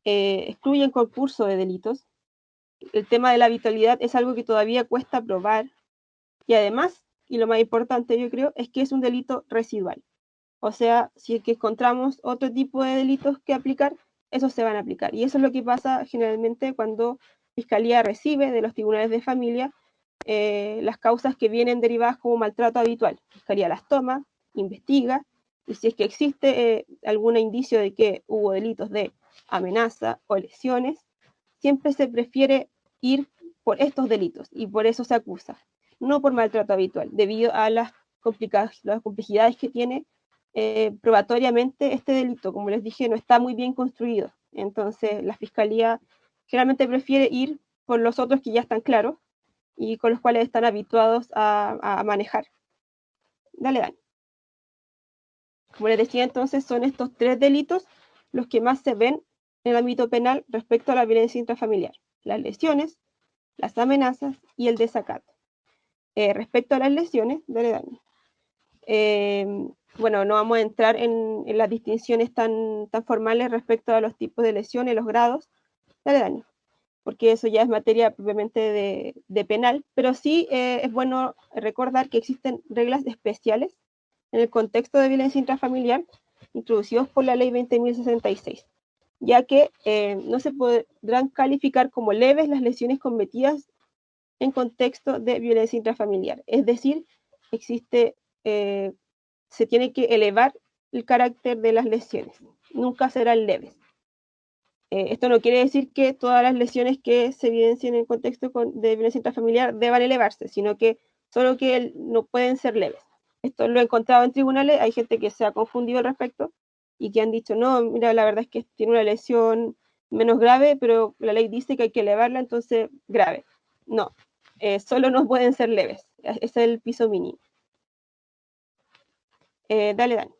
Speaker 1: Excluyen concurso de delitos. El tema de la habitualidad es algo que todavía cuesta probar. Y además, y lo más importante yo creo, es que es un delito residual. O sea, si es que encontramos otro tipo de delitos que aplicar, esos se van a aplicar. Y eso es lo que pasa generalmente cuando Fiscalía recibe de los tribunales de familia las causas que vienen derivadas como maltrato habitual. Fiscalía las toma, investiga, y si es que existe algún indicio de que hubo delitos de amenaza o lesiones, siempre se prefiere ir por estos delitos y por eso se acusa, no por maltrato habitual, debido a las complejidades que tiene probatoriamente este delito. Como les dije, no está muy bien construido. Entonces, la Fiscalía generalmente prefiere ir por los otros que ya están claros y con los cuales están habituados a manejar. Dale, Dani. Como les decía, entonces, son estos tres delitos los que más se ven en el ámbito penal respecto a la violencia intrafamiliar: las lesiones, las amenazas y el desacato. Respecto a las lesiones, dale, Dani. Bueno, no vamos a entrar en las distinciones tan formales respecto a los tipos de lesiones, los grados, dale, Dani, porque eso ya es materia propiamente de penal, pero sí es bueno recordar que existen reglas especiales en el contexto de violencia intrafamiliar introducidos por la ley 20.066, ya que no se podrán calificar como leves las lesiones cometidas en contexto de violencia intrafamiliar. Es decir, se tiene que elevar el carácter de las lesiones, nunca serán leves. Esto no quiere decir que todas las lesiones que se evidencien en el contexto de violencia intrafamiliar deban elevarse, sino que solo que no pueden ser leves. Esto lo he encontrado en tribunales, hay gente que se ha confundido al respecto y que han dicho, no, mira, la verdad es que tiene una lesión menos grave, pero la ley dice que hay que elevarla, entonces grave. No, solo no pueden ser leves, ese es el piso mínimo. Dale, Dani.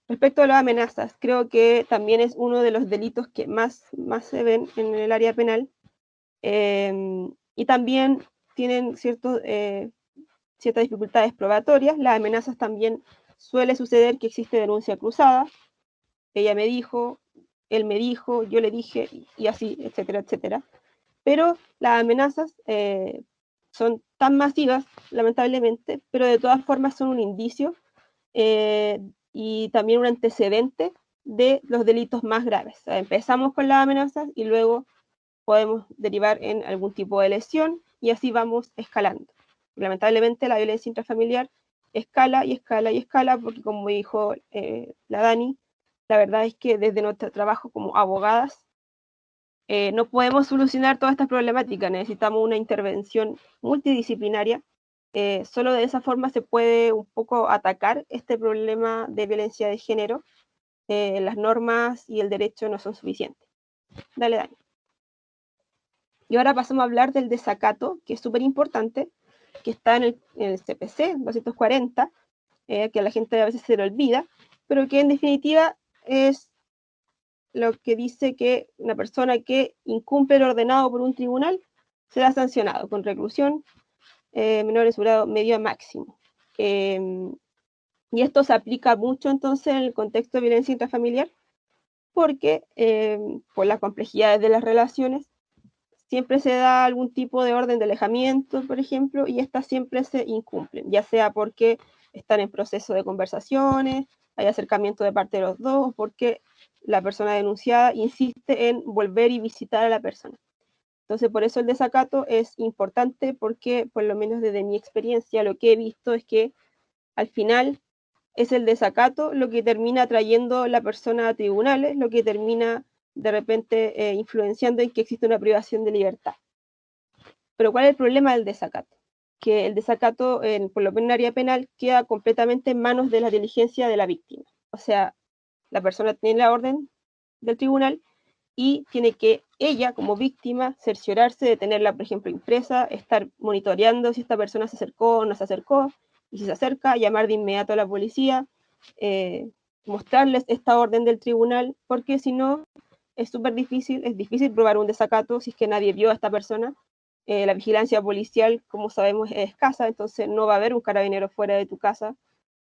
Speaker 1: Respecto a las amenazas, creo que también es uno de los delitos que más se ven en el área penal, y también tienen ciertas dificultades probatorias. Las amenazas también suele suceder que existe denuncia cruzada, ella me dijo, él me dijo, yo le dije, y así, etcétera, etcétera. Pero las amenazas son tan masivas, lamentablemente, pero de todas formas son un indicio y también un antecedente de los delitos más graves. O sea, empezamos con las amenazas y luego podemos derivar en algún tipo de lesión y así vamos escalando. Lamentablemente la violencia intrafamiliar escala y escala y escala porque, como dijo la Dani, la verdad es que desde nuestro trabajo como abogadas no podemos solucionar todas estas problemáticas, necesitamos una intervención multidisciplinaria. Solo de esa forma se puede un poco atacar este problema de violencia de género. Las normas y el derecho no son suficientes. Dale, Dani. Y ahora pasamos a hablar del desacato, que es súper importante, que está en el CPC 240, que a la gente a veces se le olvida, pero que en definitiva es lo que dice que una persona que incumple lo ordenado por un tribunal será sancionado con reclusión menor en su grado medio a máximo. Y esto se aplica mucho entonces en el contexto de violencia intrafamiliar, porque por las complejidades de las relaciones siempre se da algún tipo de orden de alejamiento, por ejemplo, y estas siempre se incumplen, ya sea porque están en proceso de conversaciones, hay acercamiento de parte de los dos, porque la persona denunciada insiste en volver y visitar a la persona. Entonces, por eso el desacato es importante, porque por lo menos desde mi experiencia lo que he visto es que al final es el desacato lo que termina trayendo la persona a tribunales, lo que termina de repente influenciando en que existe una privación de libertad. Pero ¿cuál es el problema del desacato? Que el desacato, por lo menos en área penal, queda completamente en manos de la diligencia de la víctima. O sea, la persona tiene la orden del tribunal y tiene que ella, como víctima, cerciorarse de tenerla, por ejemplo, impresa, estar monitoreando si esta persona se acercó o no se acercó, y si se acerca, llamar de inmediato a la policía, mostrarles esta orden del tribunal, porque si no, es súper difícil, es difícil probar un desacato si es que nadie vio a esta persona. La vigilancia policial, como sabemos, es escasa, entonces no va a haber un carabinero fuera de tu casa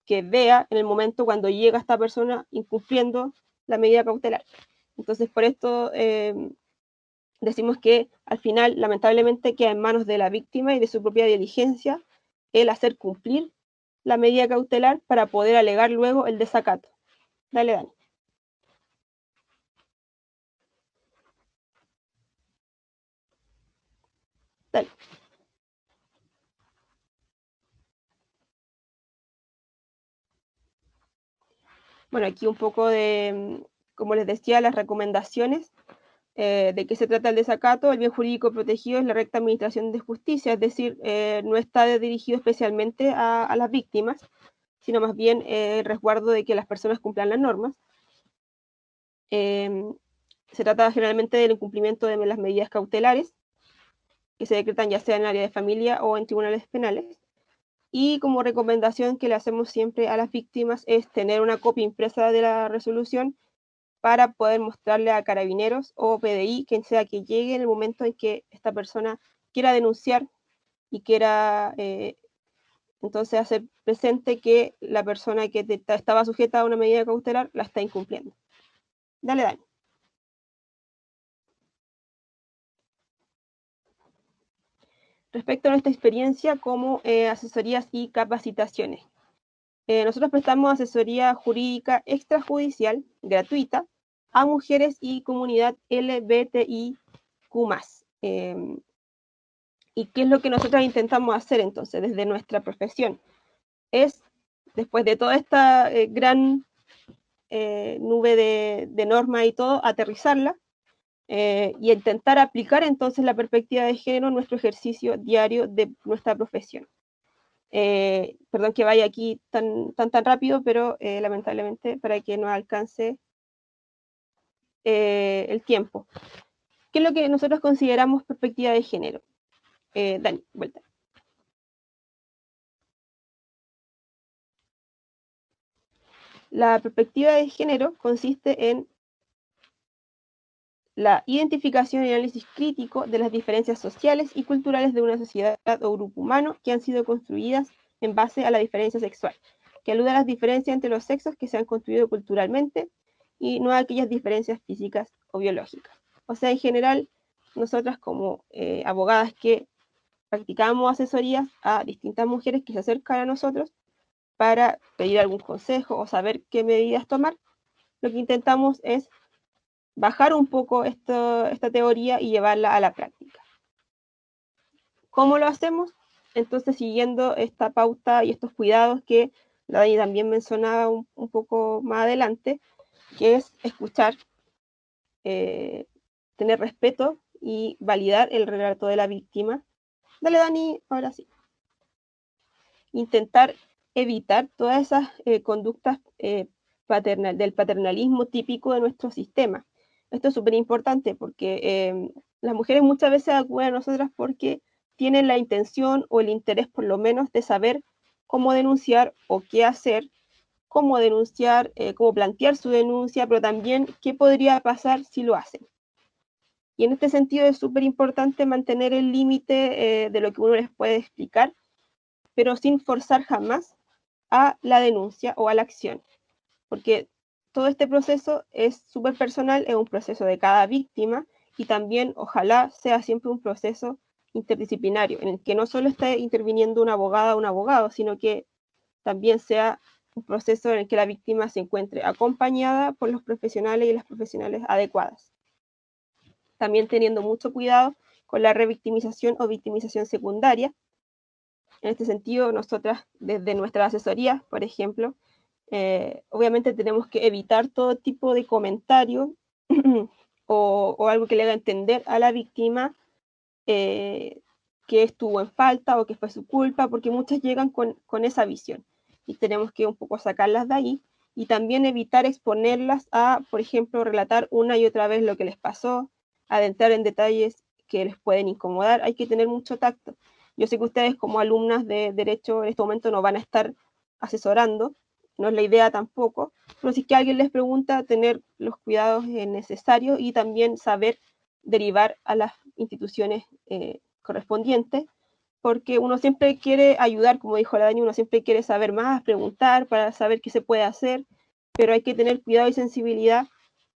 Speaker 1: que vea en el momento cuando llega esta persona incumpliendo la medida cautelar. Entonces, por esto decimos que al final, lamentablemente, queda en manos de la víctima y de su propia diligencia el hacer cumplir la medida cautelar para poder alegar luego el desacato. Dale, Dani. Dale. Bueno, aquí un poco de, como les decía, las recomendaciones de qué se trata el desacato. El bien jurídico protegido es la recta administración de justicia, es decir, no está dirigido especialmente a las víctimas, sino más bien el resguardo de que las personas cumplan las normas. Se trata generalmente del incumplimiento de las medidas cautelares que se decretan ya sea en el área de familia o en tribunales penales. Y como recomendación que le hacemos siempre a las víctimas es tener una copia impresa de la resolución para poder mostrarle a carabineros o PDI, quien sea que llegue en el momento en que esta persona quiera denunciar y quiera entonces hacer presente que la persona que estaba sujeta a una medida cautelar la está incumpliendo. Dale, Dani. Respecto a nuestra experiencia como asesorías y capacitaciones. Nosotros prestamos asesoría jurídica extrajudicial gratuita a mujeres y comunidad LGBTIQ+. ¿Y qué es lo que nosotros intentamos hacer entonces desde nuestra profesión? Es, después de toda esta gran nube de normas y todo, aterrizarla y intentar aplicar entonces la perspectiva de género en nuestro ejercicio diario de nuestra profesión. Perdón que vaya aquí tan rápido, pero lamentablemente para que no alcance el tiempo. ¿Qué es lo que nosotros consideramos perspectiva de género? Dani, vuelta. La perspectiva de género consiste en la identificación y análisis crítico de las diferencias sociales y culturales de una sociedad o grupo humano que han sido construidas en base a la diferencia sexual, que alude a las diferencias entre los sexos que se han construido culturalmente y no a aquellas diferencias físicas o biológicas. O sea, en general, nosotras como abogadas que practicamos asesorías a distintas mujeres que se acercan a nosotros para pedir algún consejo o saber qué medidas tomar, lo que intentamos es bajar un poco esta teoría y llevarla a la práctica. ¿Cómo lo hacemos? Entonces, siguiendo esta pauta y estos cuidados que la Dani también mencionaba un poco más adelante, que es escuchar, tener respeto y validar el relato de la víctima. Dale, Dani, ahora sí. Intentar evitar todas esas conductas del paternalismo típico de nuestro sistema. Esto es súper importante porque las mujeres muchas veces acuden a nosotras porque tienen la intención o el interés por lo menos de saber cómo denunciar o qué hacer, cómo denunciar, cómo plantear su denuncia, pero también qué podría pasar si lo hacen. Y en este sentido es súper importante mantener el límite de lo que uno les puede explicar, pero sin forzar jamás a la denuncia o a la acción, porque todo este proceso es súper personal, es un proceso de cada víctima y también ojalá sea siempre un proceso interdisciplinario, en el que no solo esté interviniendo una abogada o un abogado, sino que también sea un proceso en el que la víctima se encuentre acompañada por los profesionales y las profesionales adecuadas. También teniendo mucho cuidado con la revictimización o victimización secundaria. En este sentido, nosotras, desde nuestra asesoría, por ejemplo, obviamente tenemos que evitar todo tipo de comentario o algo que le haga entender a la víctima que estuvo en falta o que fue su culpa, porque muchas llegan con esa visión y tenemos que un poco sacarlas de ahí y también evitar exponerlas a, por ejemplo, relatar una y otra vez lo que les pasó, adentrar en detalles que les pueden incomodar. Hay que tener mucho tacto. Yo sé que ustedes como alumnas de Derecho en este momento no van a estar asesorando, no es la idea tampoco, pero si es que alguien les pregunta, tener los cuidados necesarios y también saber derivar a las instituciones correspondientes, porque uno siempre quiere ayudar, como dijo la Dani, uno siempre quiere saber más, preguntar para saber qué se puede hacer, pero hay que tener cuidado y sensibilidad,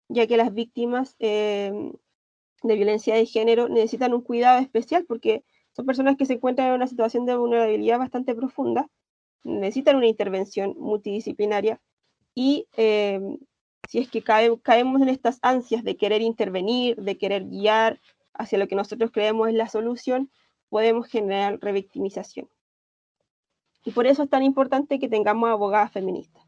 Speaker 1: ya que las víctimas de violencia de género necesitan un cuidado especial, porque son personas que se encuentran en una situación de vulnerabilidad bastante profunda, necesitan una intervención multidisciplinaria y si es que caemos en estas ansias de querer intervenir, de querer guiar hacia lo que nosotros creemos es la solución, podemos generar revictimización. Y por eso es tan importante que tengamos abogadas feministas,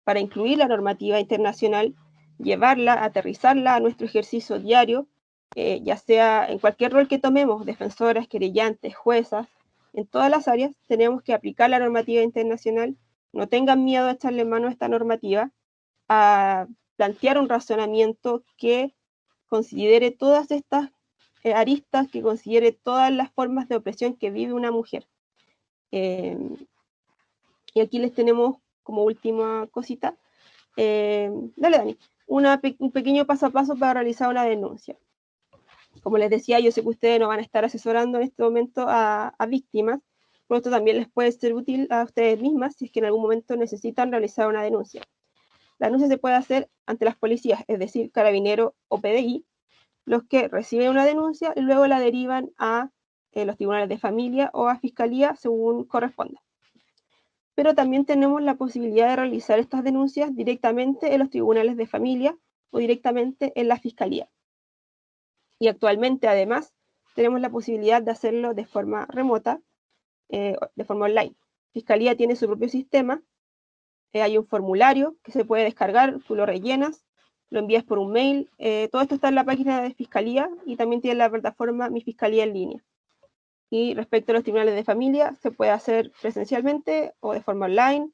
Speaker 1: para incluir la normativa internacional, llevarla, aterrizarla a nuestro ejercicio diario, ya sea en cualquier rol que tomemos, defensoras, querellantes, juezas, en todas las áreas tenemos que aplicar la normativa internacional, no tengan miedo a echarle mano a esta normativa, a plantear un razonamiento que considere todas estas aristas, que considere todas las formas de opresión que vive una mujer. Y aquí les tenemos como última cosita, dale Dani, un pequeño paso a paso para realizar una denuncia. Como les decía, yo sé que ustedes no van a estar asesorando en este momento a víctimas, por esto también les puede ser útil a ustedes mismas si es que en algún momento necesitan realizar una denuncia. La denuncia se puede hacer ante las policías, es decir, Carabinero o PDI, los que reciben una denuncia y luego la derivan a los tribunales de familia o a fiscalía según corresponda. Pero también tenemos la posibilidad de realizar estas denuncias directamente en los tribunales de familia o directamente en la fiscalía. Y actualmente, además, tenemos la posibilidad de hacerlo de forma remota, de forma online. Fiscalía tiene su propio sistema, hay un formulario que se puede descargar, tú lo rellenas, lo envías por un mail, todo esto está en la página de Fiscalía y también tiene la plataforma Mi Fiscalía en línea. Y respecto a los tribunales de familia, se puede hacer presencialmente o de forma online,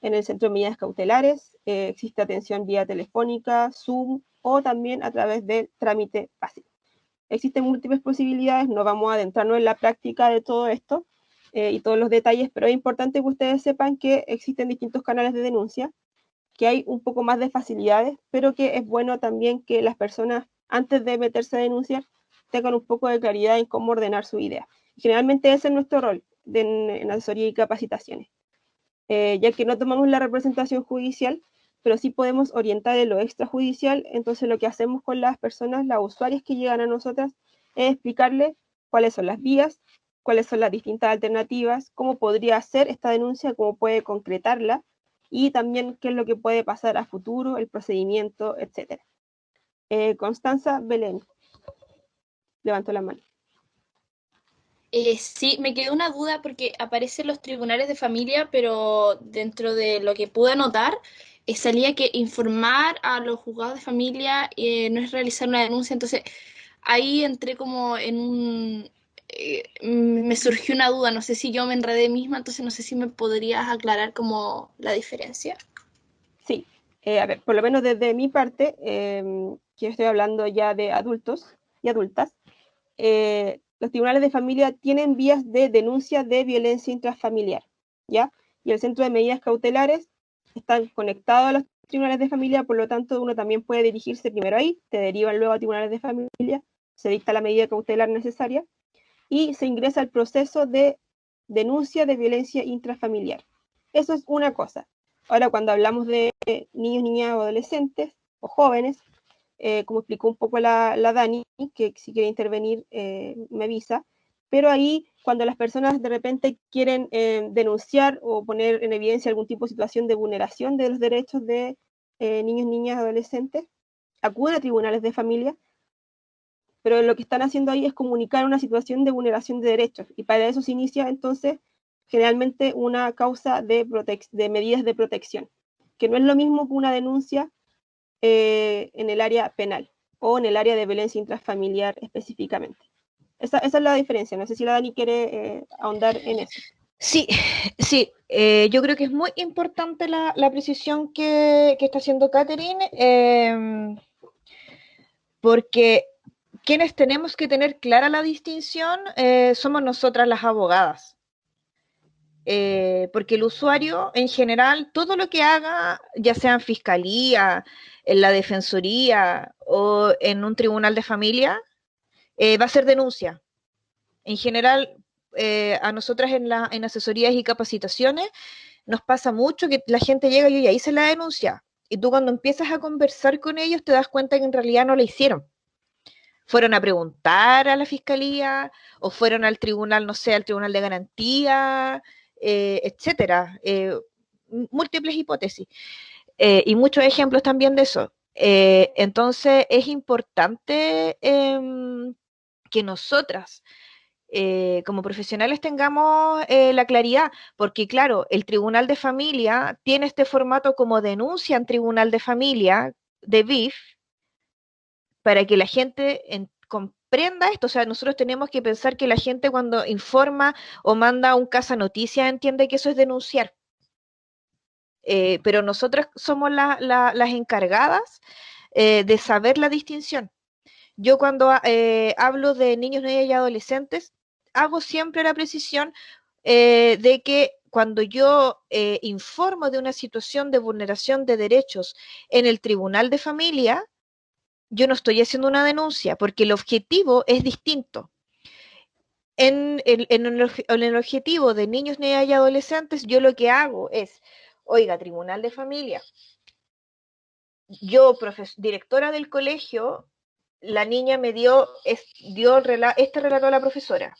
Speaker 1: en el Centro de Medidas Cautelares, existe atención vía telefónica, Zoom o también a través del trámite fácil. Existen múltiples posibilidades, no vamos a adentrarnos en la práctica de todo esto y todos los detalles, pero es importante que ustedes sepan que existen distintos canales de denuncia, que hay un poco más de facilidades, pero que es bueno también que las personas, antes de meterse a denunciar, tengan un poco de claridad en cómo ordenar su idea. Generalmente ese es nuestro rol en asesoría y capacitaciones, ya que no tomamos la representación judicial, pero sí podemos orientar en lo extrajudicial. Entonces lo que hacemos con las personas, las usuarias que llegan a nosotras, es explicarles cuáles son las vías, cuáles son las distintas alternativas, cómo podría hacer esta denuncia, cómo puede concretarla, y también qué es lo que puede pasar a futuro, el procedimiento, etc. Constanza Belén, levantó la mano.
Speaker 5: Sí, me quedó una duda porque aparecen los tribunales de familia, pero dentro de lo que pude anotar, salía que informar a los juzgados de familia no es realizar una denuncia. Entonces, ahí entré como en un... me surgió una duda, no sé si yo me enredé misma, entonces no sé si me podrías aclarar como la diferencia.
Speaker 1: Sí, a ver, por lo menos desde mi parte, que estoy hablando ya de adultos y adultas, los tribunales de familia tienen vías de denuncia de violencia intrafamiliar, ¿ya? Y el centro de medidas cautelares están conectados a los tribunales de familia, por lo tanto uno también puede dirigirse primero ahí, te derivan luego a tribunales de familia, se dicta la medida cautelar necesaria y se ingresa al proceso de denuncia de violencia intrafamiliar. Eso es una cosa. Ahora, cuando hablamos de niños, niñas o adolescentes o jóvenes, como explicó un poco la Dani, que si quiere intervenir me avisa, pero ahí cuando las personas de repente quieren denunciar o poner en evidencia algún tipo de situación de vulneración de los derechos de niños, niñas, adolescentes, acuden a tribunales de familia, pero lo que están haciendo ahí es comunicar una situación de vulneración de derechos, y para eso se inicia entonces generalmente una causa de medidas de protección, que no es lo mismo que una denuncia en el área penal o en el área de violencia intrafamiliar específicamente. Esa es la diferencia. No sé si la Dani quiere ahondar en eso.
Speaker 4: Sí, sí, yo creo que es muy importante la precisión que está haciendo Catherine, porque quienes tenemos que tener clara la distinción somos nosotras las abogadas. Porque el usuario en general, todo lo que haga, ya sea en fiscalía, en la defensoría o en un tribunal de familia, va a ser denuncia. En general, a nosotras en asesorías y capacitaciones nos pasa mucho que la gente llega y hice la denuncia. Y tú cuando empiezas a conversar con ellos te das cuenta que en realidad no la hicieron. Fueron a preguntar a la fiscalía o fueron al tribunal, no sé, al tribunal de garantía, etcétera. Múltiples hipótesis y muchos ejemplos también de eso. Entonces es importante que nosotras como profesionales tengamos la claridad, porque claro, el tribunal de familia tiene este formato como denuncia en tribunal de familia de BIF, para que la gente comprenda esto. O sea, nosotros tenemos que pensar que la gente cuando informa o manda un casa noticias entiende que eso es denunciar. Pero nosotros somos las encargadas de saber la distinción. Yo cuando hablo de niños, niñas y adolescentes, hago siempre la precisión de que cuando yo informo de una situación de vulneración de derechos en el tribunal de familia, yo no estoy haciendo una denuncia porque el objetivo es distinto. En el objetivo de niños, niñas y adolescentes, yo lo que hago es, oiga, tribunal de familia, yo, directora del colegio, la niña me dio este relato a la profesora.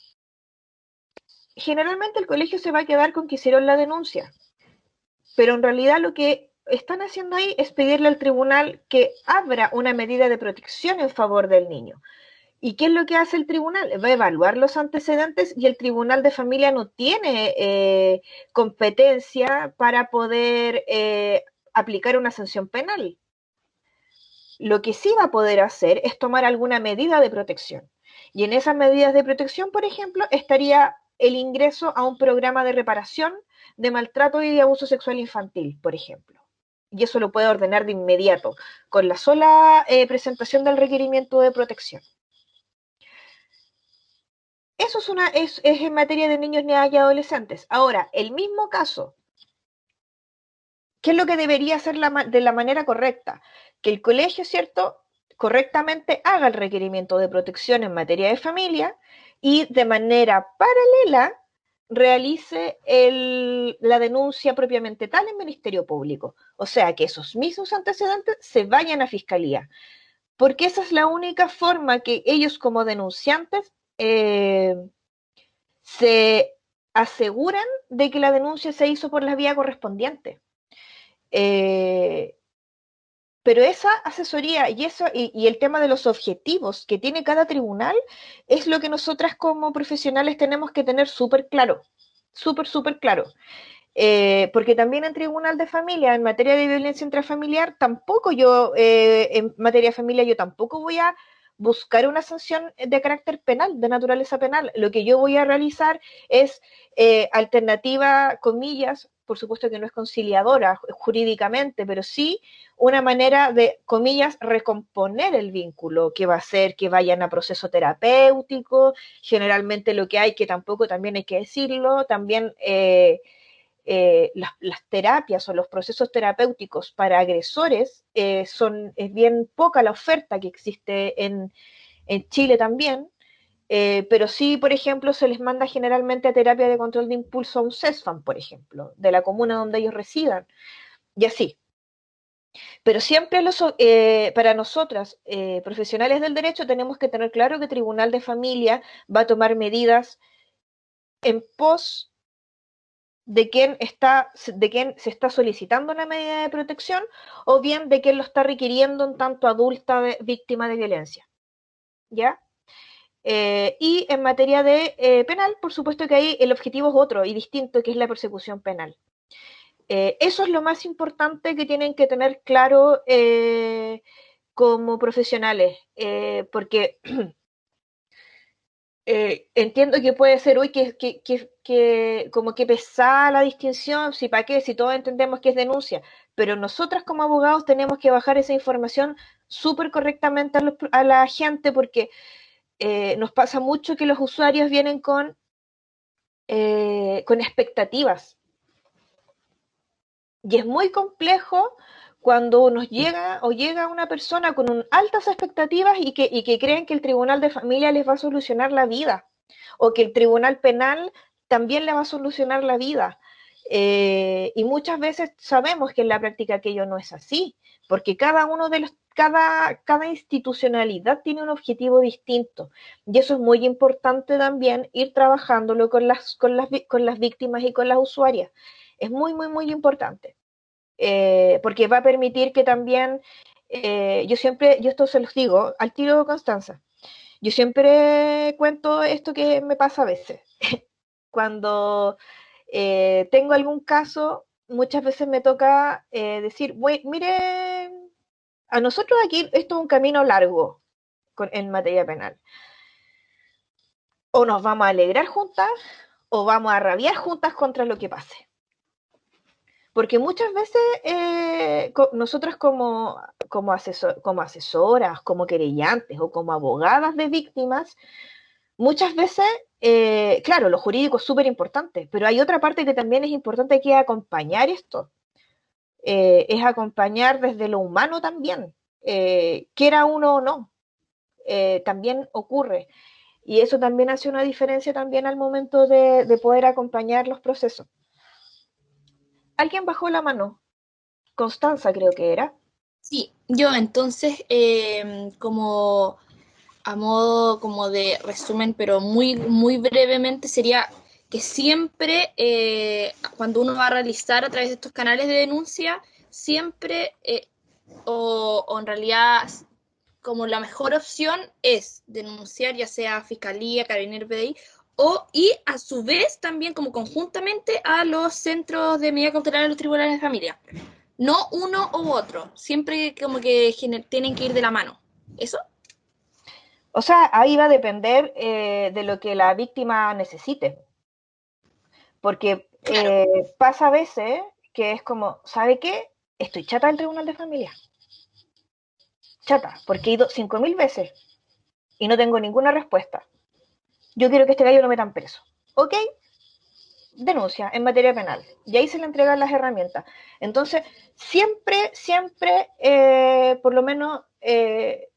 Speaker 4: Generalmente el colegio se va a quedar con que hicieron la denuncia, pero en realidad lo que están haciendo ahí es pedirle al tribunal que abra una medida de protección en favor del niño. ¿Y qué es lo que hace el tribunal? Va a evaluar los antecedentes y el tribunal de familia no tiene competencia para poder aplicar una sanción penal. Lo que sí va a poder hacer es tomar alguna medida de protección. Y en esas medidas de protección, por ejemplo, estaría el ingreso a un programa de reparación de maltrato y de abuso sexual infantil, por ejemplo. Y eso lo puede ordenar de inmediato, con la sola presentación del requerimiento de protección. Eso es en materia de niños, niñas y adolescentes. Ahora, el mismo caso, ¿qué es lo que debería hacer de la manera correcta? Que el colegio, ¿cierto?, correctamente haga el requerimiento de protección en materia de familia y de manera paralela realice la denuncia propiamente tal en Ministerio Público. O sea, que esos mismos antecedentes se vayan a Fiscalía. Porque esa es la única forma que ellos como denunciantes se aseguran de que la denuncia se hizo por la vía correspondiente. Pero esa asesoría y el tema de los objetivos que tiene cada tribunal es lo que nosotras como profesionales tenemos que tener súper claro, súper claro. Porque también en tribunal de familia, en materia de violencia intrafamiliar, tampoco yo, en materia de familia, yo tampoco voy a buscar una sanción de carácter penal, de naturaleza penal. Lo que yo voy a realizar es alternativa, comillas, por supuesto que no es conciliadora jurídicamente, pero sí una manera de, comillas, recomponer el vínculo, que va a ser que vayan a proceso terapéutico. Generalmente lo que hay, que tampoco también hay que decirlo, también las terapias o los procesos terapéuticos para agresores es bien poca la oferta que existe en Chile también, pero sí, por ejemplo, se les manda generalmente a terapia de control de impulso a un CESFAM, por ejemplo, de la comuna donde ellos residan, y así. Pero siempre para nosotras, profesionales del derecho, tenemos que tener claro que el Tribunal de Familia va a tomar medidas en pos de quien se está solicitando una medida de protección o bien de quien lo está requiriendo en tanto adulta víctima de violencia. ¿Ya? Y en materia de penal, por supuesto que ahí el objetivo es otro y distinto, que es la persecución penal. Eso es lo más importante que tienen que tener claro como profesionales, porque entiendo que puede ser, uy, que como que pesada la distinción, si para qué, si todos entendemos que es denuncia, pero nosotras como abogados tenemos que bajar esa información súper correctamente a la gente, porque nos pasa mucho que los usuarios vienen con expectativas. Y es muy complejo cuando nos llega o llega una persona con altas expectativas y que creen que el Tribunal de Familia les va a solucionar la vida, o que el Tribunal Penal también les va a solucionar la vida. Y muchas veces sabemos que en la práctica aquello no es así, porque cada institucionalidad tiene un objetivo distinto, y eso es muy importante también, ir trabajándolo con las víctimas y con las usuarias. Es muy, muy, muy importante, porque va a permitir que también, yo esto se los digo al tiro, Constanza, yo siempre cuento esto que me pasa a veces. Cuando tengo algún caso, muchas veces me toca decir, mire, a nosotros aquí esto es un camino largo en materia penal. O nos vamos a alegrar juntas o vamos a rabiar juntas contra lo que pase. Porque muchas veces nosotras como asesoras, como querellantes o como abogadas de víctimas, muchas veces, claro, lo jurídico es súper importante, pero hay otra parte que también es importante, que es acompañar esto. Es acompañar desde lo humano también, quiera uno o no, también ocurre. Y eso también hace una diferencia también al momento de poder acompañar los procesos. ¿Alguien bajó la mano? Constanza, creo que era.
Speaker 5: Sí, yo entonces, como a modo como de resumen, pero muy, muy brevemente, sería que siempre cuando uno va a realizar a través de estos canales de denuncia, siempre o en realidad como la mejor opción es denunciar ya sea a Fiscalía, Carabineros, PDI, y a su vez también como conjuntamente a los centros de medida cautelar de los tribunales de familia. No uno u otro, siempre como que tienen que ir de la mano. ¿Eso?
Speaker 4: O sea, ahí va a depender de lo que la víctima necesite. Porque
Speaker 5: Claro.
Speaker 4: pasa a veces que es como, ¿sabe qué? Estoy chata del tribunal de familia. Chata, porque he ido 5.000 veces y no tengo ninguna respuesta. Yo quiero que este gallo lo metan preso. ¿Ok? Denuncia en materia penal. Y ahí se le entregan las herramientas. Entonces, siempre, por lo menos,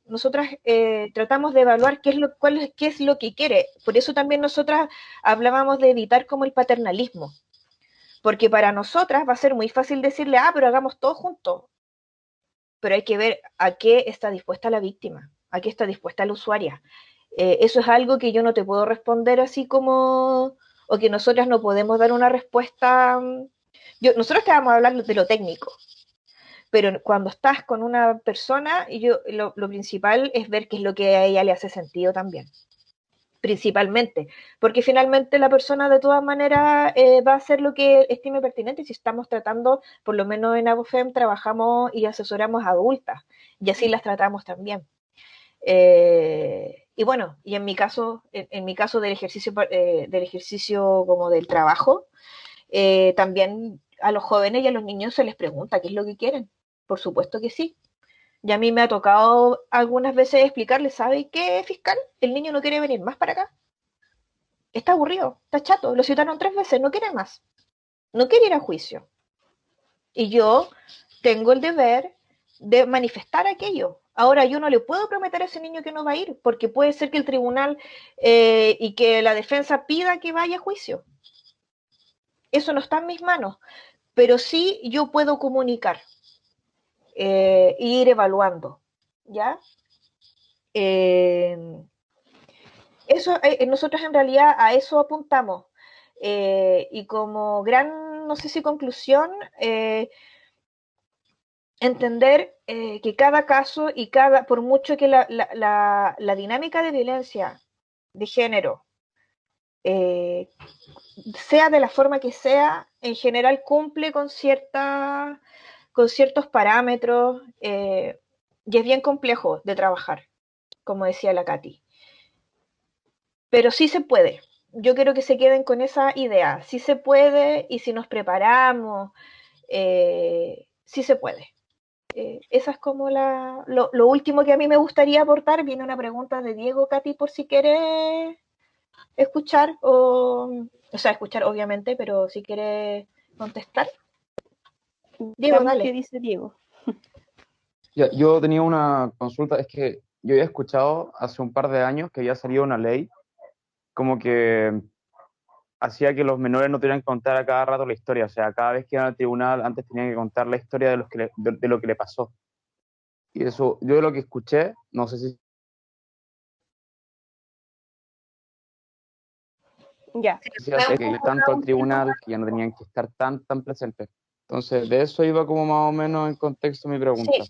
Speaker 4: nosotras tratamos de evaluar qué es lo que quiere. Por eso también nosotras hablábamos de evitar como el paternalismo. Porque para nosotras va a ser muy fácil decirle, pero hagamos todo juntos. Pero hay que ver a qué está dispuesta la víctima, a qué está dispuesta la usuaria. Eso es algo que yo no te puedo responder así como, o que nosotras no podemos dar una respuesta. Nosotros te vamos a hablar de lo técnico, pero cuando estás con una persona, lo principal es ver qué es lo que a ella le hace sentido también. Principalmente, porque finalmente la persona de todas maneras va a hacer lo que estime pertinente. Si estamos tratando, por lo menos en ABOFEM trabajamos y asesoramos a adultas y así las tratamos también. Y bueno, y en mi caso del ejercicio como del trabajo, también a los jóvenes y a los niños se les pregunta qué es lo que quieren. Por supuesto que sí. Y a mí me ha tocado algunas veces explicarles, ¿sabe qué, fiscal? El niño no quiere venir más para acá. Está aburrido, está chato, lo citaron 3 veces, no quiere más. No quiere ir a juicio. Y yo tengo el deber de manifestar aquello. Ahora, yo no le puedo prometer a ese niño que no va a ir, porque puede ser que el tribunal y que la defensa pida que vaya a juicio. Eso no está en mis manos, pero sí yo puedo comunicar e ir evaluando, ¿ya? Nosotros en realidad a eso apuntamos. Y como gran, no sé si conclusión, entender que cada caso y por mucho que la dinámica de violencia de género sea de la forma que sea, en general cumple con ciertos parámetros y es bien complejo de trabajar, como decía la Katy. Pero sí se puede. Yo quiero que se queden con esa idea. Sí se puede y si nos preparamos, sí se puede. Esa es como lo último que a mí me gustaría aportar. Viene una pregunta de Diego, Katy, por si quieres escuchar, o sea, escuchar obviamente, pero si quieres contestar. Diego, dale.
Speaker 6: ¿Qué dice Diego?
Speaker 7: Yo tenía una consulta, es que yo había escuchado hace un par de años que había salido una ley como que hacía que los menores no tuvieran que contar a cada rato la historia, o sea, cada vez que iban al tribunal antes tenían que contar la historia de lo que le pasó. Y eso, yo lo que escuché, no sé si
Speaker 6: Ya.
Speaker 7: se hace que tanto al tribunal que ya no tenían que estar tan presentes. Entonces, de eso iba como más o menos en contexto mi pregunta.
Speaker 4: Sí,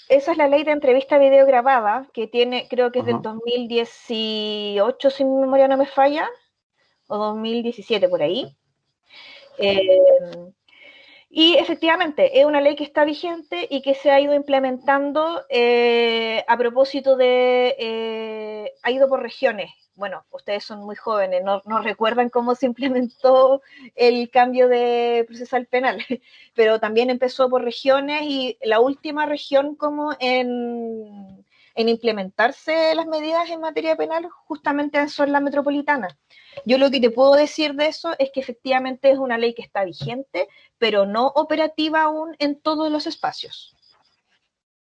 Speaker 4: esa es la ley de entrevista video grabada, que tiene, creo que es del
Speaker 7: Ajá.
Speaker 4: 2018, si mi memoria no me falla, o 2017 por ahí. Y efectivamente, es una ley que está vigente y que se ha ido implementando a propósito de, ha ido por regiones. Bueno, ustedes son muy jóvenes, no recuerdan cómo se implementó el cambio de procesal penal, pero también empezó por regiones y la última región como en implementarse las medidas en materia penal justamente son las metropolitanas. Yo lo que te puedo decir de eso es que efectivamente es una ley que está vigente, pero no operativa aún en todos los espacios.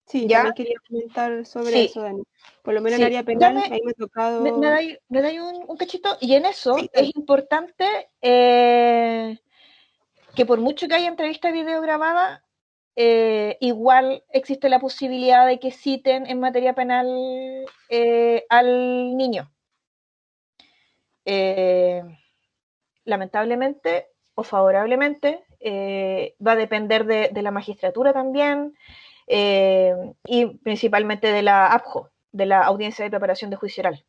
Speaker 6: Sí,
Speaker 4: ¿Ya?
Speaker 6: también quería comentar sobre
Speaker 4: Sí.
Speaker 6: eso, Dani. Por lo menos
Speaker 4: Sí.
Speaker 6: en área penal,
Speaker 4: Dame-
Speaker 6: ahí me ha tocado...
Speaker 4: ¿Me dais un cachito? Y en eso
Speaker 6: Sí,
Speaker 4: es importante que por mucho que haya entrevista video grabada, igual existe la posibilidad de que citen en materia penal al niño. Lamentablemente o favorablemente, va a depender de la magistratura también y principalmente de la APJO, de la Audiencia de Preparación de Juicio Oral.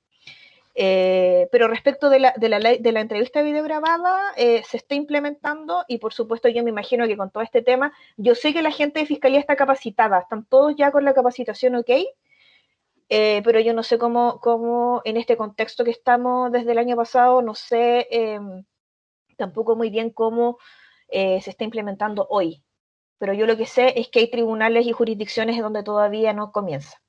Speaker 4: Pero respecto de la entrevista videograbada, se está implementando y por supuesto yo me imagino que con todo este tema, yo sé que la gente de Fiscalía está capacitada, están todos ya con la capacitación ok, pero yo no sé cómo en este contexto que estamos desde el año pasado, no sé tampoco muy bien cómo se está implementando hoy. Pero yo lo que sé es que hay tribunales y jurisdicciones donde todavía no comienza.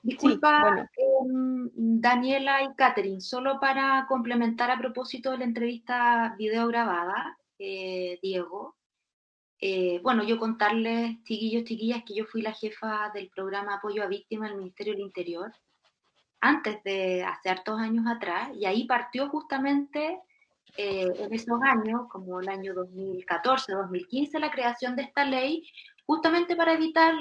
Speaker 2: Disculpa,
Speaker 6: Sí, bueno.
Speaker 2: Daniela y Catherine, solo para complementar a propósito de la entrevista video grabada, Diego. Bueno, yo contarles, chiquillos, chiquillas, que yo fui la jefa del programa Apoyo a Víctimas del Ministerio del Interior antes de hace hartos años atrás, y ahí partió justamente en esos años, como el año 2014, 2015, la creación de esta ley, justamente para evitar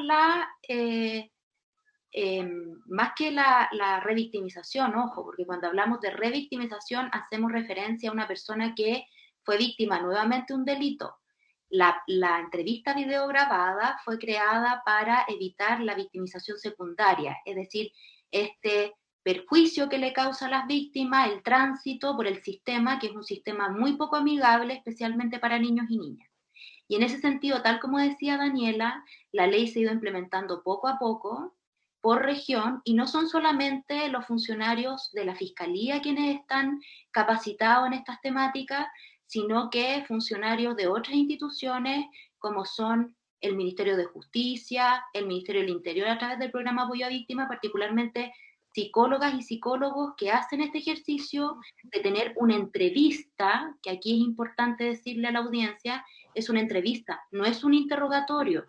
Speaker 2: más que la revictimización, ojo, porque cuando hablamos de revictimización hacemos referencia a una persona que fue víctima nuevamente de un delito. La entrevista video grabada fue creada para evitar la victimización secundaria, es decir, este perjuicio que le causa a las víctimas el tránsito por el sistema, que es un sistema muy poco amigable, especialmente para niños y niñas. Y en ese sentido, tal como decía Daniela, la ley se ha ido implementando poco a poco, por región, y no son solamente los funcionarios de la Fiscalía quienes están capacitados en estas temáticas, sino que funcionarios de otras instituciones como son el Ministerio de Justicia, el Ministerio del Interior a través del programa Apoyo a Víctimas, particularmente psicólogas y psicólogos que hacen este ejercicio de tener una entrevista, que aquí es importante decirle a la audiencia, es una entrevista, no es un interrogatorio.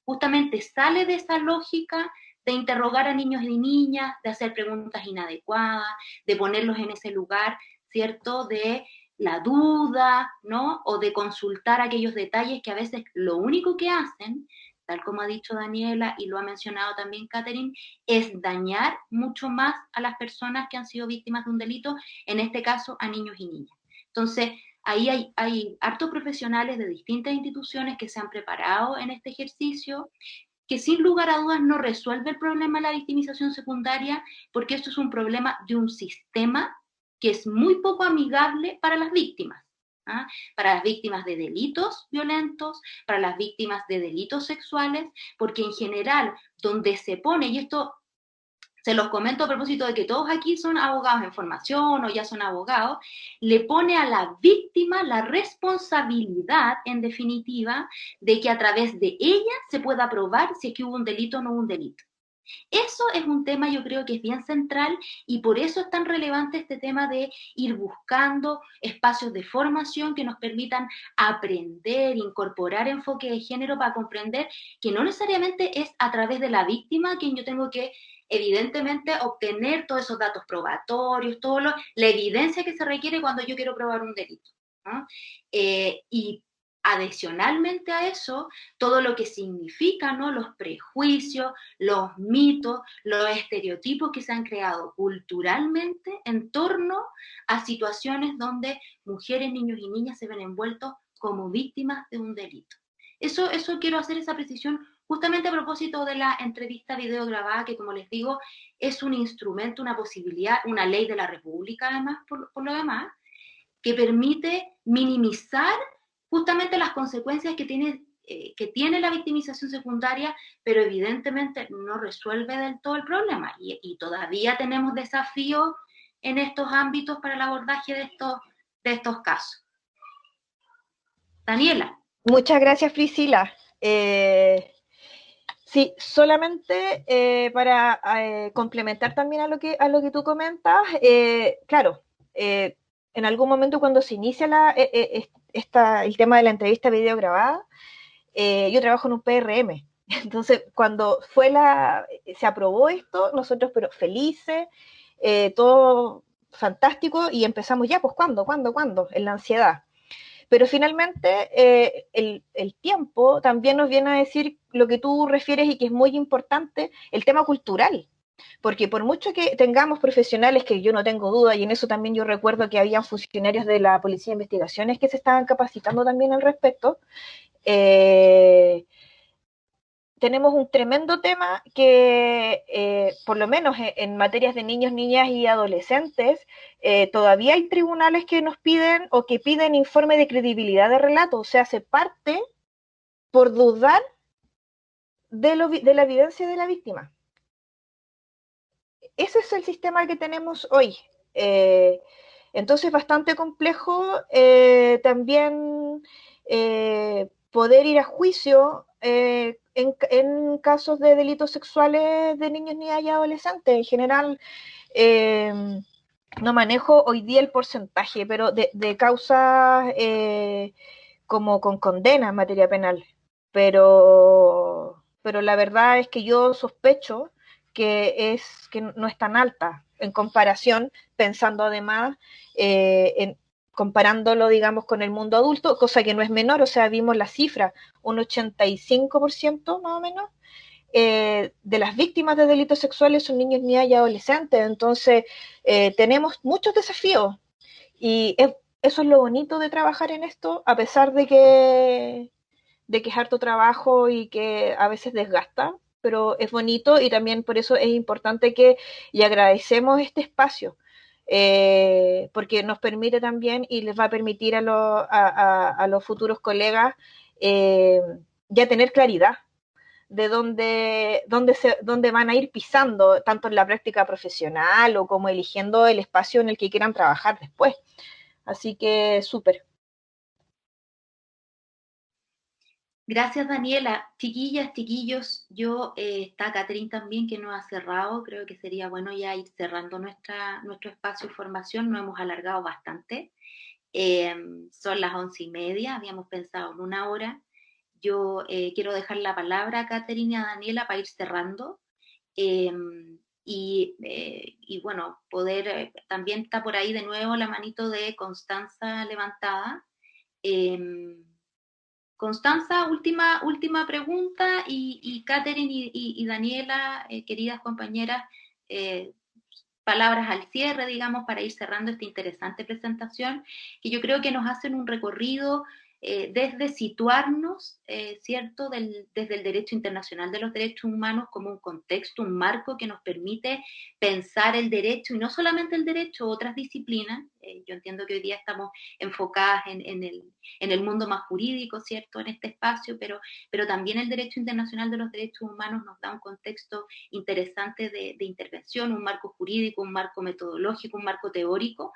Speaker 2: Justamente sale de esa lógica de interrogar a niños y niñas, de hacer preguntas inadecuadas, de ponerlos en ese lugar, ¿cierto?, de la duda, ¿no?, o de consultar aquellos detalles que a veces lo único que hacen, tal como ha dicho Daniela y lo ha mencionado también Catherine, es dañar mucho más a las personas que han sido víctimas de un delito, en este caso a niños y niñas. Entonces, ahí hay hartos profesionales de distintas instituciones que se han preparado en este ejercicio, que sin lugar a dudas no resuelve el problema de la victimización secundaria, porque esto es un problema de un sistema que es muy poco amigable para las víctimas, ¿ah? Para las víctimas de delitos violentos, para las víctimas de delitos sexuales, porque en general donde se pone, y esto se los comento a propósito de que todos aquí son abogados en formación o ya son abogados, le pone a la víctima la responsabilidad, en definitiva, de que a través de ella se pueda probar si es que hubo un delito o no hubo un delito. Eso es un tema, yo creo que es bien central, y por eso es tan relevante este tema de ir buscando espacios de formación que nos permitan aprender, incorporar enfoque de género para comprender que no necesariamente es a través de la víctima quien yo tengo que, evidentemente, obtener todos esos datos probatorios, la evidencia que se requiere cuando yo quiero probar un delito, ¿no? Y adicionalmente a eso, todo lo que significa, ¿no?, los prejuicios, los mitos, los estereotipos que se han creado culturalmente en torno a situaciones donde mujeres, niños y niñas se ven envueltos como víctimas de un delito. Eso quiero hacer esa precisión justamente a propósito de la entrevista video grabada, que, como les digo, es un instrumento, una posibilidad, una ley de la República, además, por lo demás, que permite minimizar justamente las consecuencias que tiene la victimización secundaria, pero evidentemente no resuelve del todo el problema, y todavía tenemos desafíos en estos ámbitos para el abordaje de estos casos. Daniela.
Speaker 4: Muchas gracias, Priscila. Sí, solamente para complementar también a lo que tú comentas, claro, en algún momento cuando se inicia el tema de la entrevista video grabada, yo trabajo en un PRM. Entonces, cuando se aprobó esto, nosotros, pero felices, todo fantástico, y empezamos ya, pues, ¿cuándo? En la ansiedad. Pero finalmente el tiempo también nos viene a decir lo que tú refieres y que es muy importante, el tema cultural. Porque por mucho que tengamos profesionales, que yo no tengo duda, y en eso también yo recuerdo que habían funcionarios de la Policía de Investigaciones que se estaban capacitando también al respecto, tenemos un tremendo tema que, por lo menos en materias de niños, niñas y adolescentes, todavía hay tribunales que nos piden o que piden informe de credibilidad de relato, o sea, se parte por dudar de la evidencia de la víctima. Ese es el sistema que tenemos hoy. Entonces, bastante complejo también poder ir a juicio en casos de delitos sexuales de niños, niñas y adolescentes. En general, no manejo hoy día el porcentaje, pero de causas como con condena en materia penal. Pero la verdad es que yo sospecho que no es tan alta en comparación, pensando además comparándolo, digamos, con el mundo adulto, cosa que no es menor, o sea, vimos la cifra, un 85% más o menos de las víctimas de delitos sexuales son niños, niñas y adolescentes. Entonces tenemos muchos desafíos, y eso es lo bonito de trabajar en esto, a pesar de que es harto trabajo y que a veces desgasta, pero es bonito, y también por eso es importante y agradecemos este espacio, porque nos permite también, y les va a permitir a los futuros colegas ya tener claridad de dónde van a ir pisando, tanto en la práctica profesional o como eligiendo el espacio en el que quieran trabajar después. Así que súper.
Speaker 2: Gracias, Daniela. Chiquillas, chiquillos, está Catherine también que nos ha cerrado. Creo que sería bueno ya ir cerrando nuestro espacio de formación. Nos hemos alargado bastante. Son las 11:30, habíamos pensado en 1 hora. Yo quiero dejar la palabra a Catherine y a Daniela para ir cerrando. Y bueno, también está por ahí de nuevo la manito de Constanza levantada. Constanza, última pregunta, y Catherine y Daniela, queridas compañeras, palabras al cierre, digamos, para ir cerrando esta interesante presentación, que yo creo que nos hacen un recorrido desde situarnos, ¿cierto?, desde el derecho internacional de los derechos humanos como un contexto, un marco que nos permite pensar el derecho, y no solamente el derecho, otras disciplinas. Yo entiendo que hoy día estamos enfocadas en el mundo más jurídico, ¿cierto?, en este espacio, pero también el derecho internacional de los derechos humanos nos da un contexto interesante de intervención, un marco jurídico, un marco metodológico, un marco teórico,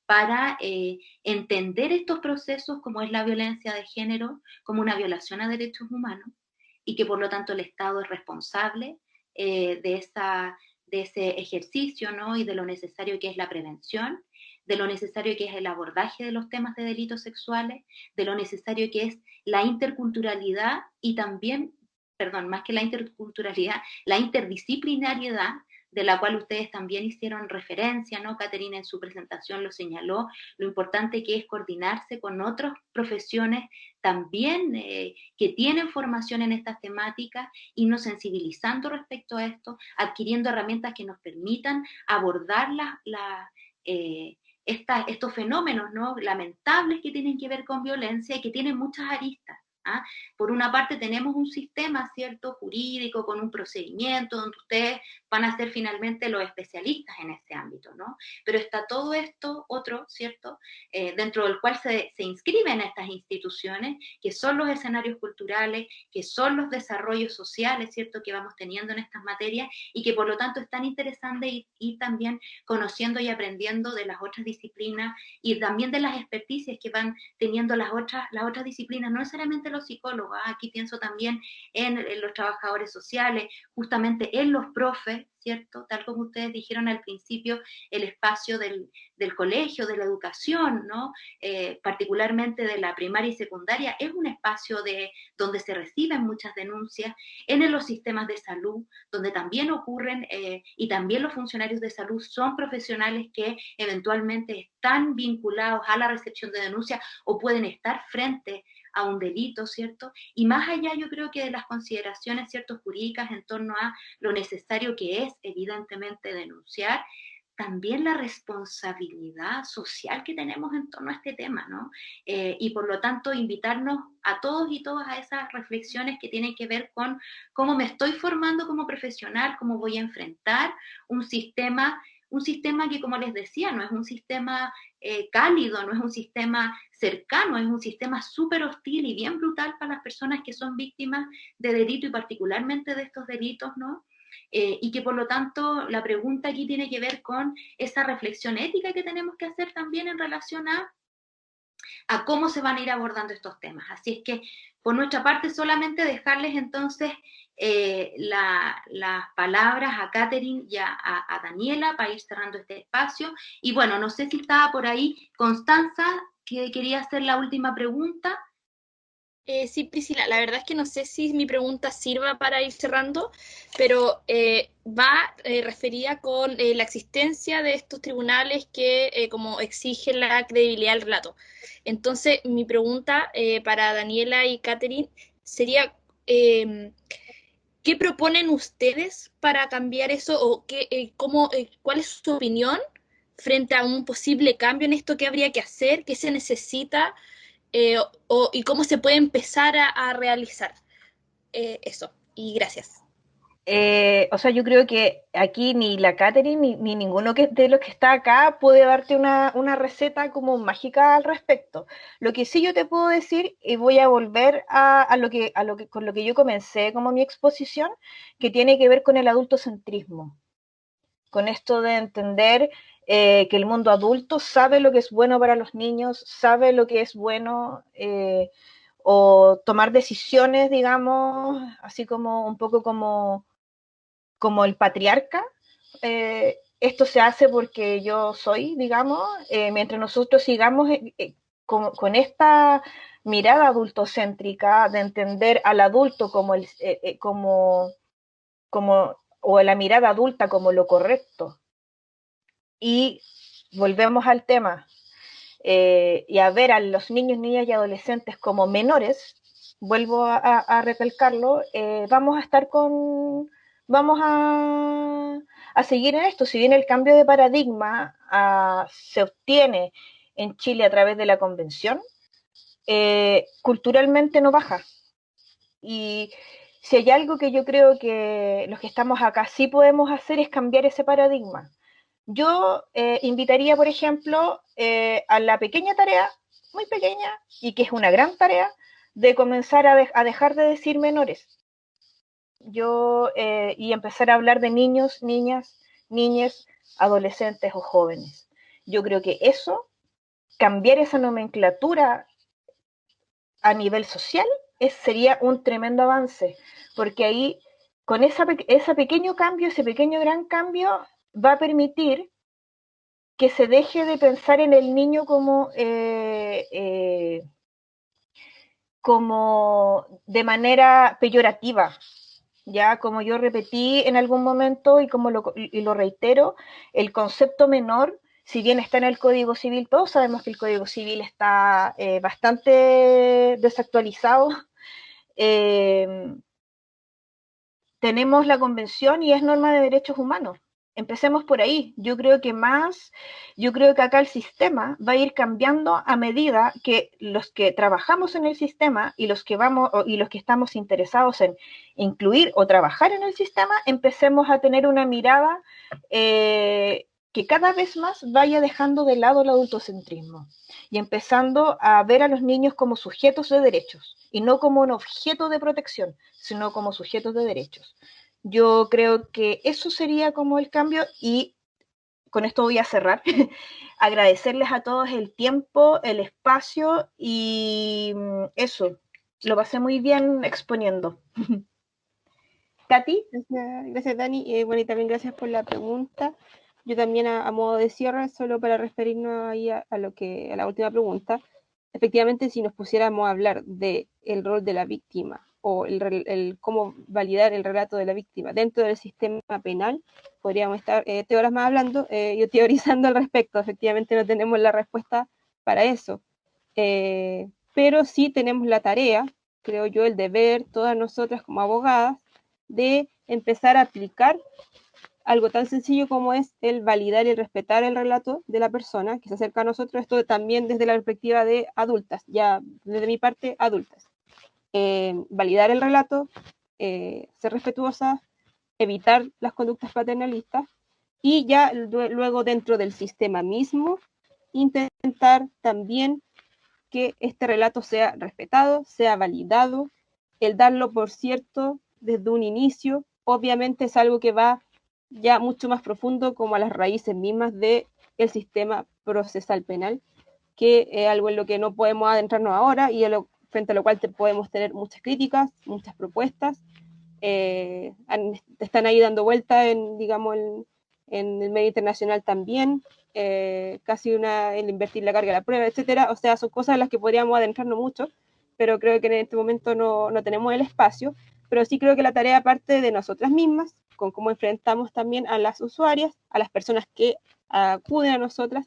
Speaker 2: para entender estos procesos como es la violencia de género, como una violación a derechos humanos, y que por lo tanto el Estado es responsable de ese ejercicio, ¿no?, y de lo necesario que es la prevención, de lo necesario que es el abordaje de los temas de delitos sexuales, de lo necesario que es la interculturalidad y también, perdón, más que la interculturalidad, la interdisciplinariedad, de la cual ustedes también hicieron referencia, ¿no? Caterina en su presentación lo señaló, lo importante que es coordinarse con otras profesiones también que tienen formación en estas temáticas, irnos sensibilizando respecto a esto, adquiriendo herramientas que nos permitan abordar estos fenómenos, ¿no?, lamentables que tienen que ver con violencia y que tienen muchas aristas. ¿Ah? Por una parte tenemos un sistema, ¿cierto?, jurídico, con un procedimiento donde ustedes van a ser finalmente los especialistas en ese ámbito, ¿no? Pero está todo esto otro, ¿cierto?, dentro del cual se inscriben estas instituciones, que son los escenarios culturales, que son los desarrollos sociales, ¿cierto?, que vamos teniendo en estas materias, y que por lo tanto es tan interesante ir también conociendo y aprendiendo de las otras disciplinas y también de las experticias que van teniendo las otras disciplinas, no necesariamente los psicólogos, aquí pienso también en los trabajadores sociales, justamente en los profes, ¿cierto? Tal como ustedes dijeron al principio, el espacio del colegio, de la educación, ¿no? Particularmente de la primaria y secundaria, es un espacio donde se reciben muchas denuncias, en los sistemas de salud, donde también ocurren, y también los funcionarios de salud son profesionales que eventualmente están vinculados a la recepción de denuncias o pueden estar frente a un delito, ¿cierto? Y más allá, yo creo que de las consideraciones, ¿cierto?, jurídicas en torno a lo necesario que es, evidentemente, denunciar, también la responsabilidad social que tenemos en torno a este tema, ¿no? Y por lo tanto, invitarnos a todos y todas a esas reflexiones que tienen que ver con cómo me estoy formando como profesional, cómo voy a enfrentar un sistema que, como les decía, no es un sistema cálido, no es un sistema cercano, es un sistema súper hostil y bien brutal para las personas que son víctimas de delito y particularmente de estos delitos, ¿no? Y que por lo tanto la pregunta aquí tiene que ver con esa reflexión ética que tenemos que hacer también en relación a cómo se van a ir abordando estos temas. Así es que por nuestra parte solamente dejarles entonces las palabras a Catherine y a Daniela para ir cerrando este espacio. Y bueno, no sé si estaba por ahí Constanza, que quería hacer la última pregunta.
Speaker 5: Sí, Priscila, la verdad es que no sé si mi pregunta sirva para ir cerrando, pero va referida con la existencia de estos tribunales que como exigen la credibilidad del relato. Entonces, mi pregunta para Daniela y Catherine sería, ¿qué proponen ustedes para cambiar eso o cuál es su opinión frente a un posible cambio en esto? ¿Qué habría que hacer? ¿Qué se necesita? Y cómo se puede empezar a realizar eso. Y gracias.
Speaker 4: O sea, yo creo que aquí ni la Catherine ni ninguno de los que está acá puede darte una receta como mágica al respecto. Lo que sí yo te puedo decir, y voy a volver con lo que yo comencé como mi exposición, que tiene que ver con el adultocentrismo, con esto de entender que el mundo adulto sabe lo que es bueno para los niños, sabe lo que es bueno, o tomar decisiones, digamos, así como un poco como el patriarca. Esto se hace porque yo soy, digamos, mientras nosotros sigamos con esta mirada adultocéntrica de entender al adulto o la mirada adulta como lo correcto. Y volvemos al tema, y a ver a los niños, niñas y adolescentes como menores, vuelvo a recalcarlo, vamos a seguir en esto. Si bien el cambio de paradigma se obtiene en Chile a través de la convención, culturalmente no baja. Y si hay algo que yo creo que los que estamos acá sí podemos hacer es cambiar ese paradigma. Yo invitaría, por ejemplo, a la pequeña tarea, muy pequeña, y que es una gran tarea, de comenzar a dejar de decir menores. Y empezar a hablar de niños, niñas, niñes, adolescentes o jóvenes. Yo creo que eso, cambiar esa nomenclatura a nivel social, sería un tremendo avance, porque ahí, con ese pequeño cambio, ese pequeño gran cambio, va a permitir que se deje de pensar en el niño como de manera peyorativa, ya como yo repetí en algún momento y lo reitero, el concepto menor, si bien está en el Código Civil, todos sabemos que el Código Civil está bastante desactualizado. Tenemos la Convención y es norma de derechos humanos. Empecemos por ahí. Yo creo que acá el sistema va a ir cambiando a medida que los que trabajamos en el sistema y los que estamos interesados en incluir o trabajar en el sistema, empecemos a tener una mirada que cada vez más vaya dejando de lado el adultocentrismo y empezando a ver a los niños como sujetos de derechos y no como un objeto de protección, sino como sujetos de derechos. Yo creo que eso sería como el cambio, y con esto voy a cerrar. Agradecerles a todos el tiempo, el espacio, y eso, lo pasé muy bien exponiendo. Katy.
Speaker 6: Gracias Dani. Bueno, y también gracias por la pregunta. Yo también a modo de cierre, solo para referirnos ahí a la última pregunta, efectivamente si nos pusiéramos a hablar del rol de la víctima o el cómo validar el relato de la víctima dentro del sistema penal, podríamos estar horas más hablando y teorizando al respecto. Efectivamente no tenemos la respuesta para eso, pero sí tenemos la tarea, creo yo, el deber, todas nosotras como abogadas, de empezar a aplicar algo tan sencillo como es el validar y el respetar el relato de la persona que se acerca a nosotros, esto también desde la perspectiva de adultas, ya desde mi parte, adultas. Validar el relato, ser respetuosa, evitar las conductas paternalistas y ya luego dentro del sistema mismo intentar también que este relato sea respetado, sea validado, el darlo por cierto desde un inicio, obviamente es algo que va ya mucho más profundo como a las raíces mismas del sistema procesal penal, que es algo en lo que no podemos adentrarnos ahora y frente a lo cual podemos tener muchas críticas, muchas propuestas, están ahí dando vuelta digamos, en el medio internacional también, casi el invertir la carga de la prueba, etcétera. O sea, son cosas en las que podríamos adentrarnos mucho, pero creo que en este momento no tenemos el espacio. Pero sí creo que la tarea parte de nosotras mismas, con cómo enfrentamos también a las usuarias, a las personas que acuden a nosotras,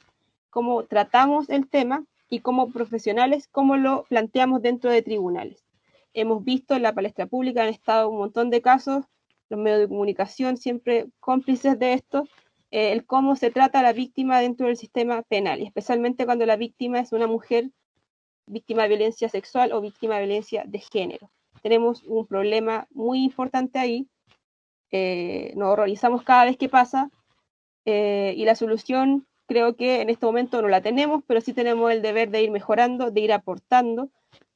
Speaker 6: cómo tratamos el tema y como profesionales, cómo lo planteamos dentro de tribunales. Hemos visto en la palestra pública, han estado un montón de casos, los medios de comunicación siempre cómplices de esto, el cómo se trata a la víctima dentro del sistema penal, y especialmente cuando la víctima es una mujer víctima de violencia sexual o víctima de violencia de género. Tenemos un problema muy importante ahí, nos horrorizamos cada vez que pasa, y la solución creo que en este momento no la tenemos, pero sí tenemos el deber de ir mejorando, de ir aportando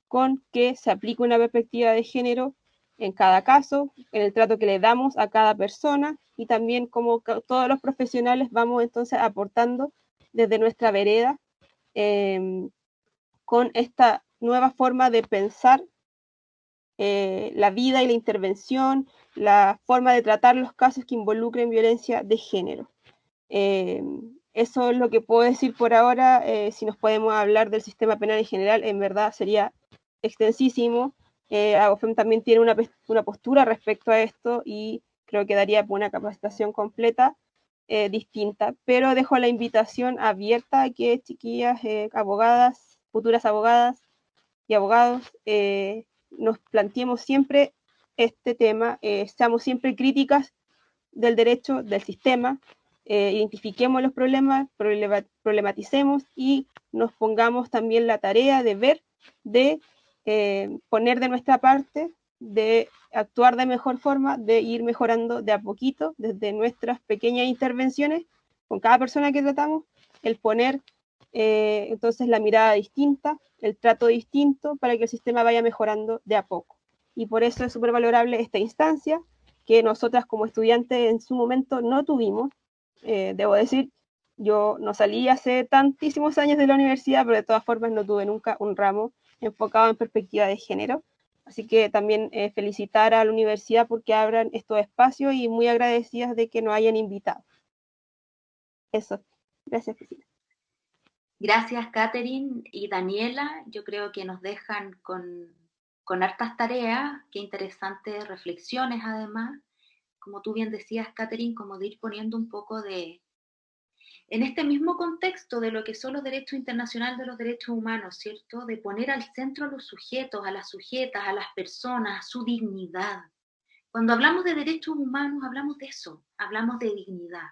Speaker 6: con que se aplique una perspectiva de género en cada caso, en el trato que le damos a cada persona, y también como todos los profesionales vamos entonces aportando desde nuestra vereda con esta nueva forma de pensar la vida y la intervención, la forma de tratar los casos que involucren violencia de género. Eso es lo que puedo decir por ahora. Si nos podemos hablar del sistema penal en general, en verdad sería extensísimo. AOFEM también tiene una postura respecto a esto y creo que daría una capacitación completa distinta, pero dejo la invitación abierta a que chiquillas, abogadas, futuras abogadas y abogados, nos planteemos siempre este tema, seamos siempre críticas del derecho, del sistema, identifiquemos los problemas, problematicemos y nos pongamos también la tarea de ver, de poner de nuestra parte, de actuar de mejor forma, de ir mejorando de a poquito desde nuestras pequeñas intervenciones con cada persona que tratamos, el poner entonces la mirada distinta, el trato distinto para que el sistema vaya mejorando de a poco. Y por eso es súper valorable esta instancia que nosotras como estudiantes en su momento no tuvimos. Debo decir, yo no salí hace tantísimos años de la universidad, pero de todas formas no tuve nunca un ramo enfocado en perspectiva de género. Así que también felicitar a la universidad porque abran estos espacios y muy agradecidas de que nos hayan invitado. Eso. Gracias, Priscila.
Speaker 2: Gracias, Catherine y Daniela. Yo creo que nos dejan con hartas tareas, qué interesantes reflexiones además. Como tú bien decías, Catherine, como de ir poniendo un poco en este mismo contexto de lo que son los derechos internacionales de los derechos humanos, ¿cierto? De poner al centro a los sujetos, a las sujetas, a las personas, a su dignidad. Cuando hablamos de derechos humanos, hablamos de eso, hablamos de dignidad.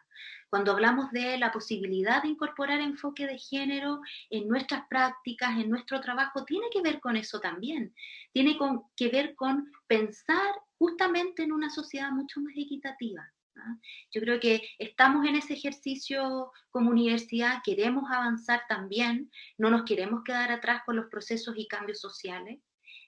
Speaker 2: Cuando hablamos de la posibilidad de incorporar enfoque de género en nuestras prácticas, en nuestro trabajo, tiene que ver con eso también. Tiene que ver con pensar justamente en una sociedad mucho más equitativa. ¿No? Yo creo que estamos en ese ejercicio como universidad, queremos avanzar también, no nos queremos quedar atrás con los procesos y cambios sociales.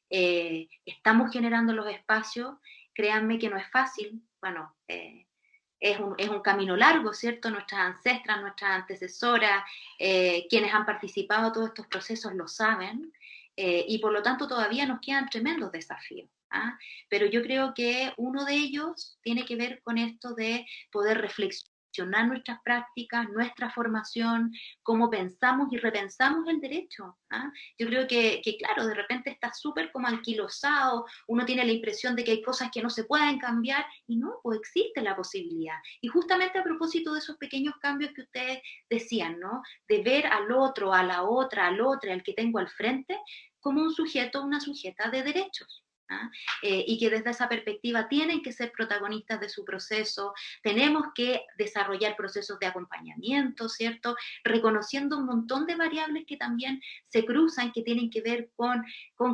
Speaker 2: Estamos generando los espacios. Créanme que no es fácil, bueno, es un camino largo, ¿cierto? Nuestras ancestras, nuestras antecesoras, quienes han participado en todos estos procesos lo saben, y por lo tanto todavía nos quedan tremendos desafíos. ¿Ah? Pero yo creo que uno de ellos tiene que ver con esto de poder reflexionar nuestras prácticas, nuestra formación, cómo pensamos y repensamos el derecho. ¿Ah? Yo creo que, claro, de repente está súper como anquilosado, uno tiene la impresión de que hay cosas que no se pueden cambiar, y no, pues existe la posibilidad. Y justamente a propósito de esos pequeños cambios que ustedes decían, ¿no? De ver al otro, a la otra, al otro, al que tengo al frente, como un sujeto, una sujeta de derechos. ¿Ah? Y que desde esa perspectiva tienen que ser protagonistas de su proceso, tenemos que desarrollar procesos de acompañamiento, ¿cierto? Reconociendo un montón de variables que también se cruzan, que tienen que ver con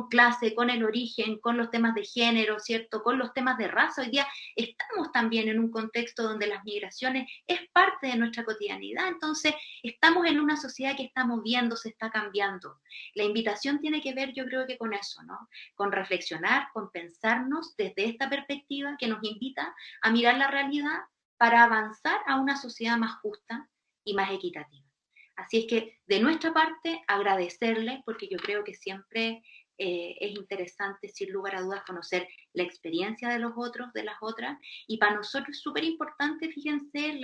Speaker 2: clase, con el origen, con los temas de género, ¿cierto? Con los temas de raza. Hoy día estamos también en un contexto donde las migraciones es parte de nuestra cotidianidad, entonces estamos en una sociedad que está moviendo, se está cambiando. La invitación tiene que ver, yo creo que con eso, ¿no? Con reflexionar, con pensarnos desde esta perspectiva que nos invita a mirar la realidad para avanzar a una sociedad más justa y más equitativa. Así es que de nuestra parte agradecerles, porque yo creo que siempre es interesante, sin lugar a dudas, conocer la experiencia de los otros, de las otras, y para nosotros es súper importante, fíjense,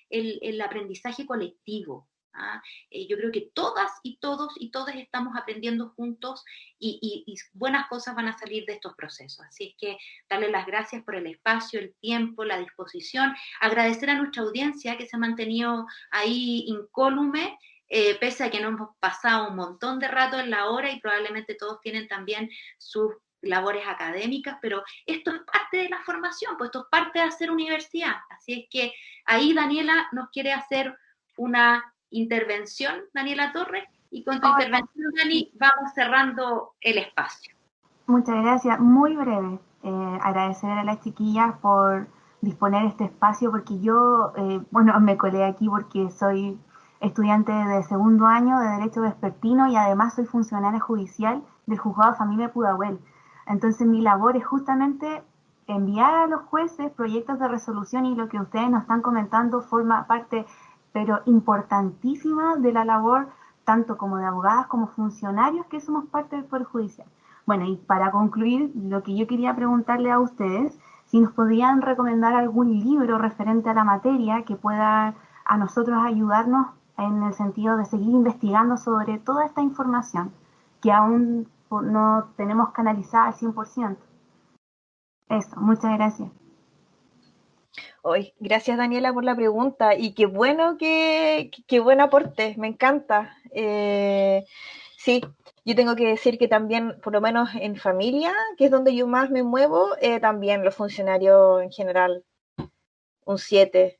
Speaker 2: el aprendizaje colectivo. ¿Ah? Yo creo que todas y todos y todas estamos aprendiendo juntos y buenas cosas van a salir de estos procesos. Así es que darle las gracias por el espacio, el tiempo, la disposición, agradecer a nuestra audiencia que se ha mantenido ahí incólume, pese a que nos hemos pasado un montón de rato en la hora y probablemente todos tienen también sus labores académicas, pero esto es parte de la formación, pues esto es parte de hacer universidad. Así es que ahí Daniela nos quiere hacer una intervención, Daniela Torres, y con tu intervención, Dani, vamos cerrando el espacio.
Speaker 3: Muchas gracias. Muy breve. Agradecer a las chiquillas por disponer este espacio, porque yo, bueno, me colé aquí porque soy estudiante de segundo año de Derecho Vespertino y además soy funcionaria judicial del Juzgado de Familia de Pudahuel. Entonces mi labor es justamente enviar a los jueces proyectos de resolución, y lo que ustedes nos están comentando forma parte, pero importantísima, de la labor tanto como de abogadas como funcionarios que somos parte del Poder Judicial. Bueno, y para concluir, lo que yo quería preguntarle a ustedes, si nos podrían recomendar algún libro referente a la materia que pueda a nosotros ayudarnos en el sentido de seguir investigando sobre toda esta información que aún no tenemos canalizada al 100%. Eso, muchas gracias.
Speaker 4: Hoy, gracias Daniela por la pregunta, y qué bueno qué buen aporte, me encanta. Sí, yo tengo que decir que también, por lo menos en familia, que es donde yo más me muevo, también los funcionarios en general, un 7.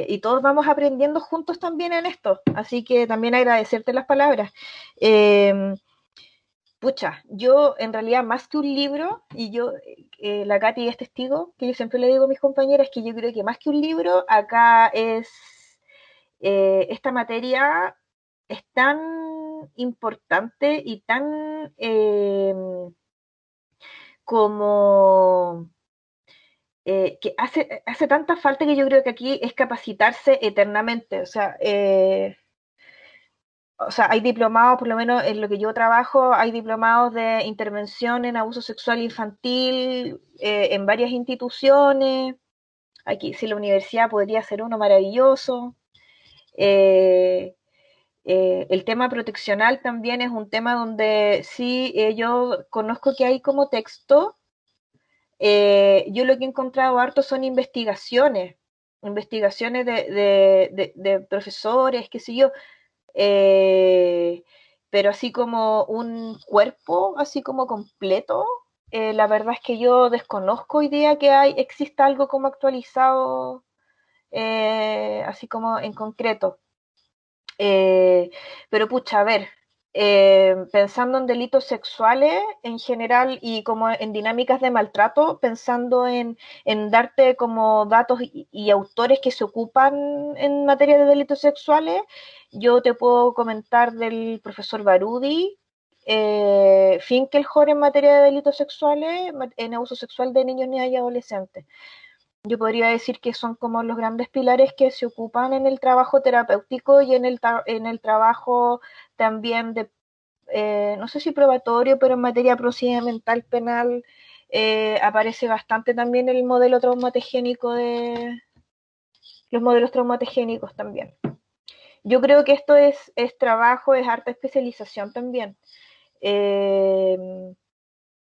Speaker 4: Y todos vamos aprendiendo juntos también en esto, así que también agradecerte las palabras. Pucha, yo en realidad más que un libro, y yo, la Katy es testigo, que yo siempre le digo a mis compañeras que yo creo que más que un libro, acá es, esta materia es tan importante y tan como que hace tanta falta, que yo creo que aquí es capacitarse eternamente. O sea, hay diplomados, por lo menos en lo que yo trabajo, hay diplomados de intervención en abuso sexual infantil en varias instituciones. Aquí, si la universidad podría ser uno maravilloso. El tema proteccional también es un tema donde sí, yo conozco que hay como texto. Yo lo que he encontrado harto son investigaciones de profesores, qué sé yo, pero así como un cuerpo, así como completo, la verdad es que yo desconozco hoy día que exista algo como actualizado, así como en concreto. Pero pucha, a ver, pensando en delitos sexuales en general y como en dinámicas de maltrato, pensando en darte como datos y autores que se ocupan en materia de delitos sexuales, yo te puedo comentar del profesor Barudi, Finkelhor en materia de delitos sexuales, en abuso sexual de niños, niñas y adolescentes. Yo podría decir que son como los grandes pilares que se ocupan en el trabajo terapéutico y en el trabajo también de, no sé si probatorio, pero en materia procedimental penal aparece bastante también el modelo traumategénico los modelos traumategénicos también. Yo creo que esto es trabajo, es harta especialización también.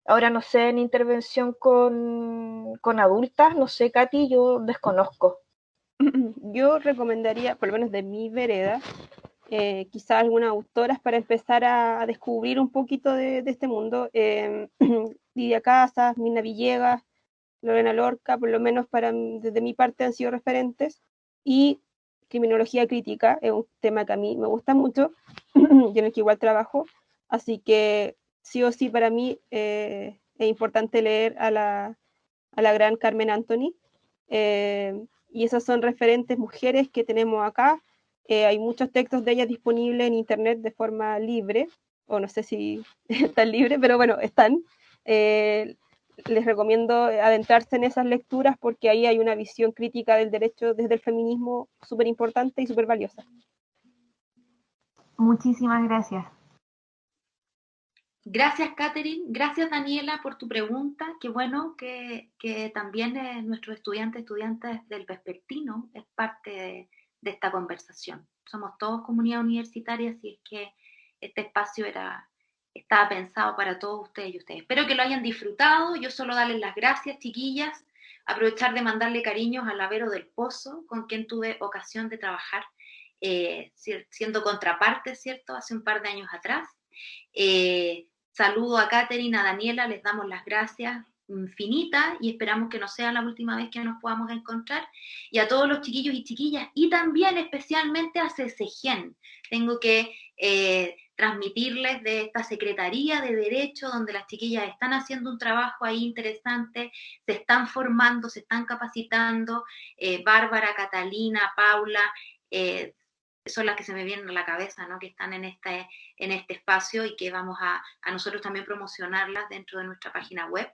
Speaker 4: Ahora no sé, en intervención con adultas, no sé, Katy, yo desconozco.
Speaker 6: Yo recomendaría, por lo menos de mi vereda, quizás algunas autoras para empezar a descubrir un poquito de este mundo. Lidia Casas, Mina Villegas, Lorena Lorca, por lo menos desde mi parte han sido referentes. Y criminología crítica es un tema que a mí me gusta mucho y en el que igual trabajo. Así que sí o sí para mí es importante leer a la gran Carmen Anthony. Y esas son referentes mujeres que tenemos acá. Hay muchos textos de ellas disponibles en internet de forma libre, o no sé si están libres, pero bueno, están. Les recomiendo adentrarse en esas lecturas porque ahí hay una visión crítica del derecho desde el feminismo súper importante y súper valiosa.
Speaker 3: Muchísimas gracias.
Speaker 2: Gracias, Catherine. Gracias, Daniela, por tu pregunta. Qué bueno que también nuestros estudiantes del Vespertino es parte de esta conversación. Somos todos comunidad universitaria, así es que este espacio estaba pensado para todos ustedes y ustedes. Espero que lo hayan disfrutado. Yo solo darles las gracias, chiquillas. Aprovechar de mandarle cariños a la Vero del Pozo, con quien tuve ocasión de trabajar siendo contraparte, ¿cierto? Hace un par de años atrás. Saludo a Catherine, a Daniela, les damos las gracias infinitas y esperamos que no sea la última vez que nos podamos encontrar. Y a todos los chiquillos y chiquillas, y también especialmente a CCGEN. Tengo que transmitirles de esta Secretaría de Derecho, donde las chiquillas están haciendo un trabajo ahí interesante, se están formando, se están capacitando. Bárbara, Catalina, Paula, son las que se me vienen a la cabeza, ¿no? Que están en este espacio y que vamos a nosotros también promocionarlas dentro de nuestra página web,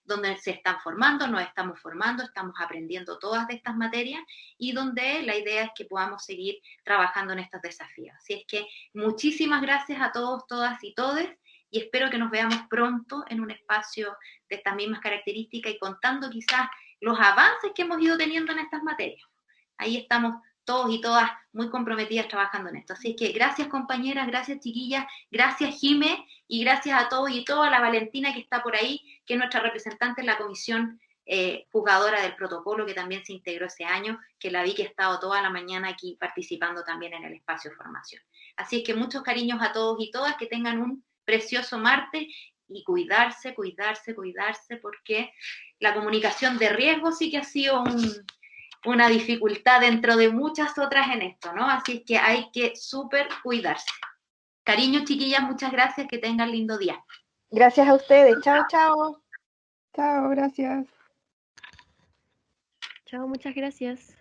Speaker 2: donde se están formando, nos estamos formando, estamos aprendiendo todas de estas materias y donde la idea es que podamos seguir trabajando en estos desafíos. Así es que muchísimas gracias a todos, todas y todes, y espero que nos veamos pronto en un espacio de estas mismas características y contando quizás los avances que hemos ido teniendo en estas materias. Ahí estamos todos y todas muy comprometidas trabajando en esto. Así que gracias, compañeras, gracias, chiquillas, gracias, Jime, y gracias a todos y todas, a la Valentina que está por ahí, que es nuestra representante en la comisión juzgadora del protocolo, que también se integró ese año, que la vi que ha estado toda la mañana aquí participando también en el espacio de formación. Así es que muchos cariños a todos y todas, que tengan un precioso martes y cuidarse, cuidarse, cuidarse, porque la comunicación de riesgo sí que ha sido una dificultad dentro de muchas otras en esto, ¿no? Así es que hay que súper cuidarse. Cariño, chiquillas, muchas gracias, que tengan lindo día.
Speaker 4: Gracias a ustedes. Chao, chao.
Speaker 6: Chao, gracias.
Speaker 8: Chao, muchas gracias.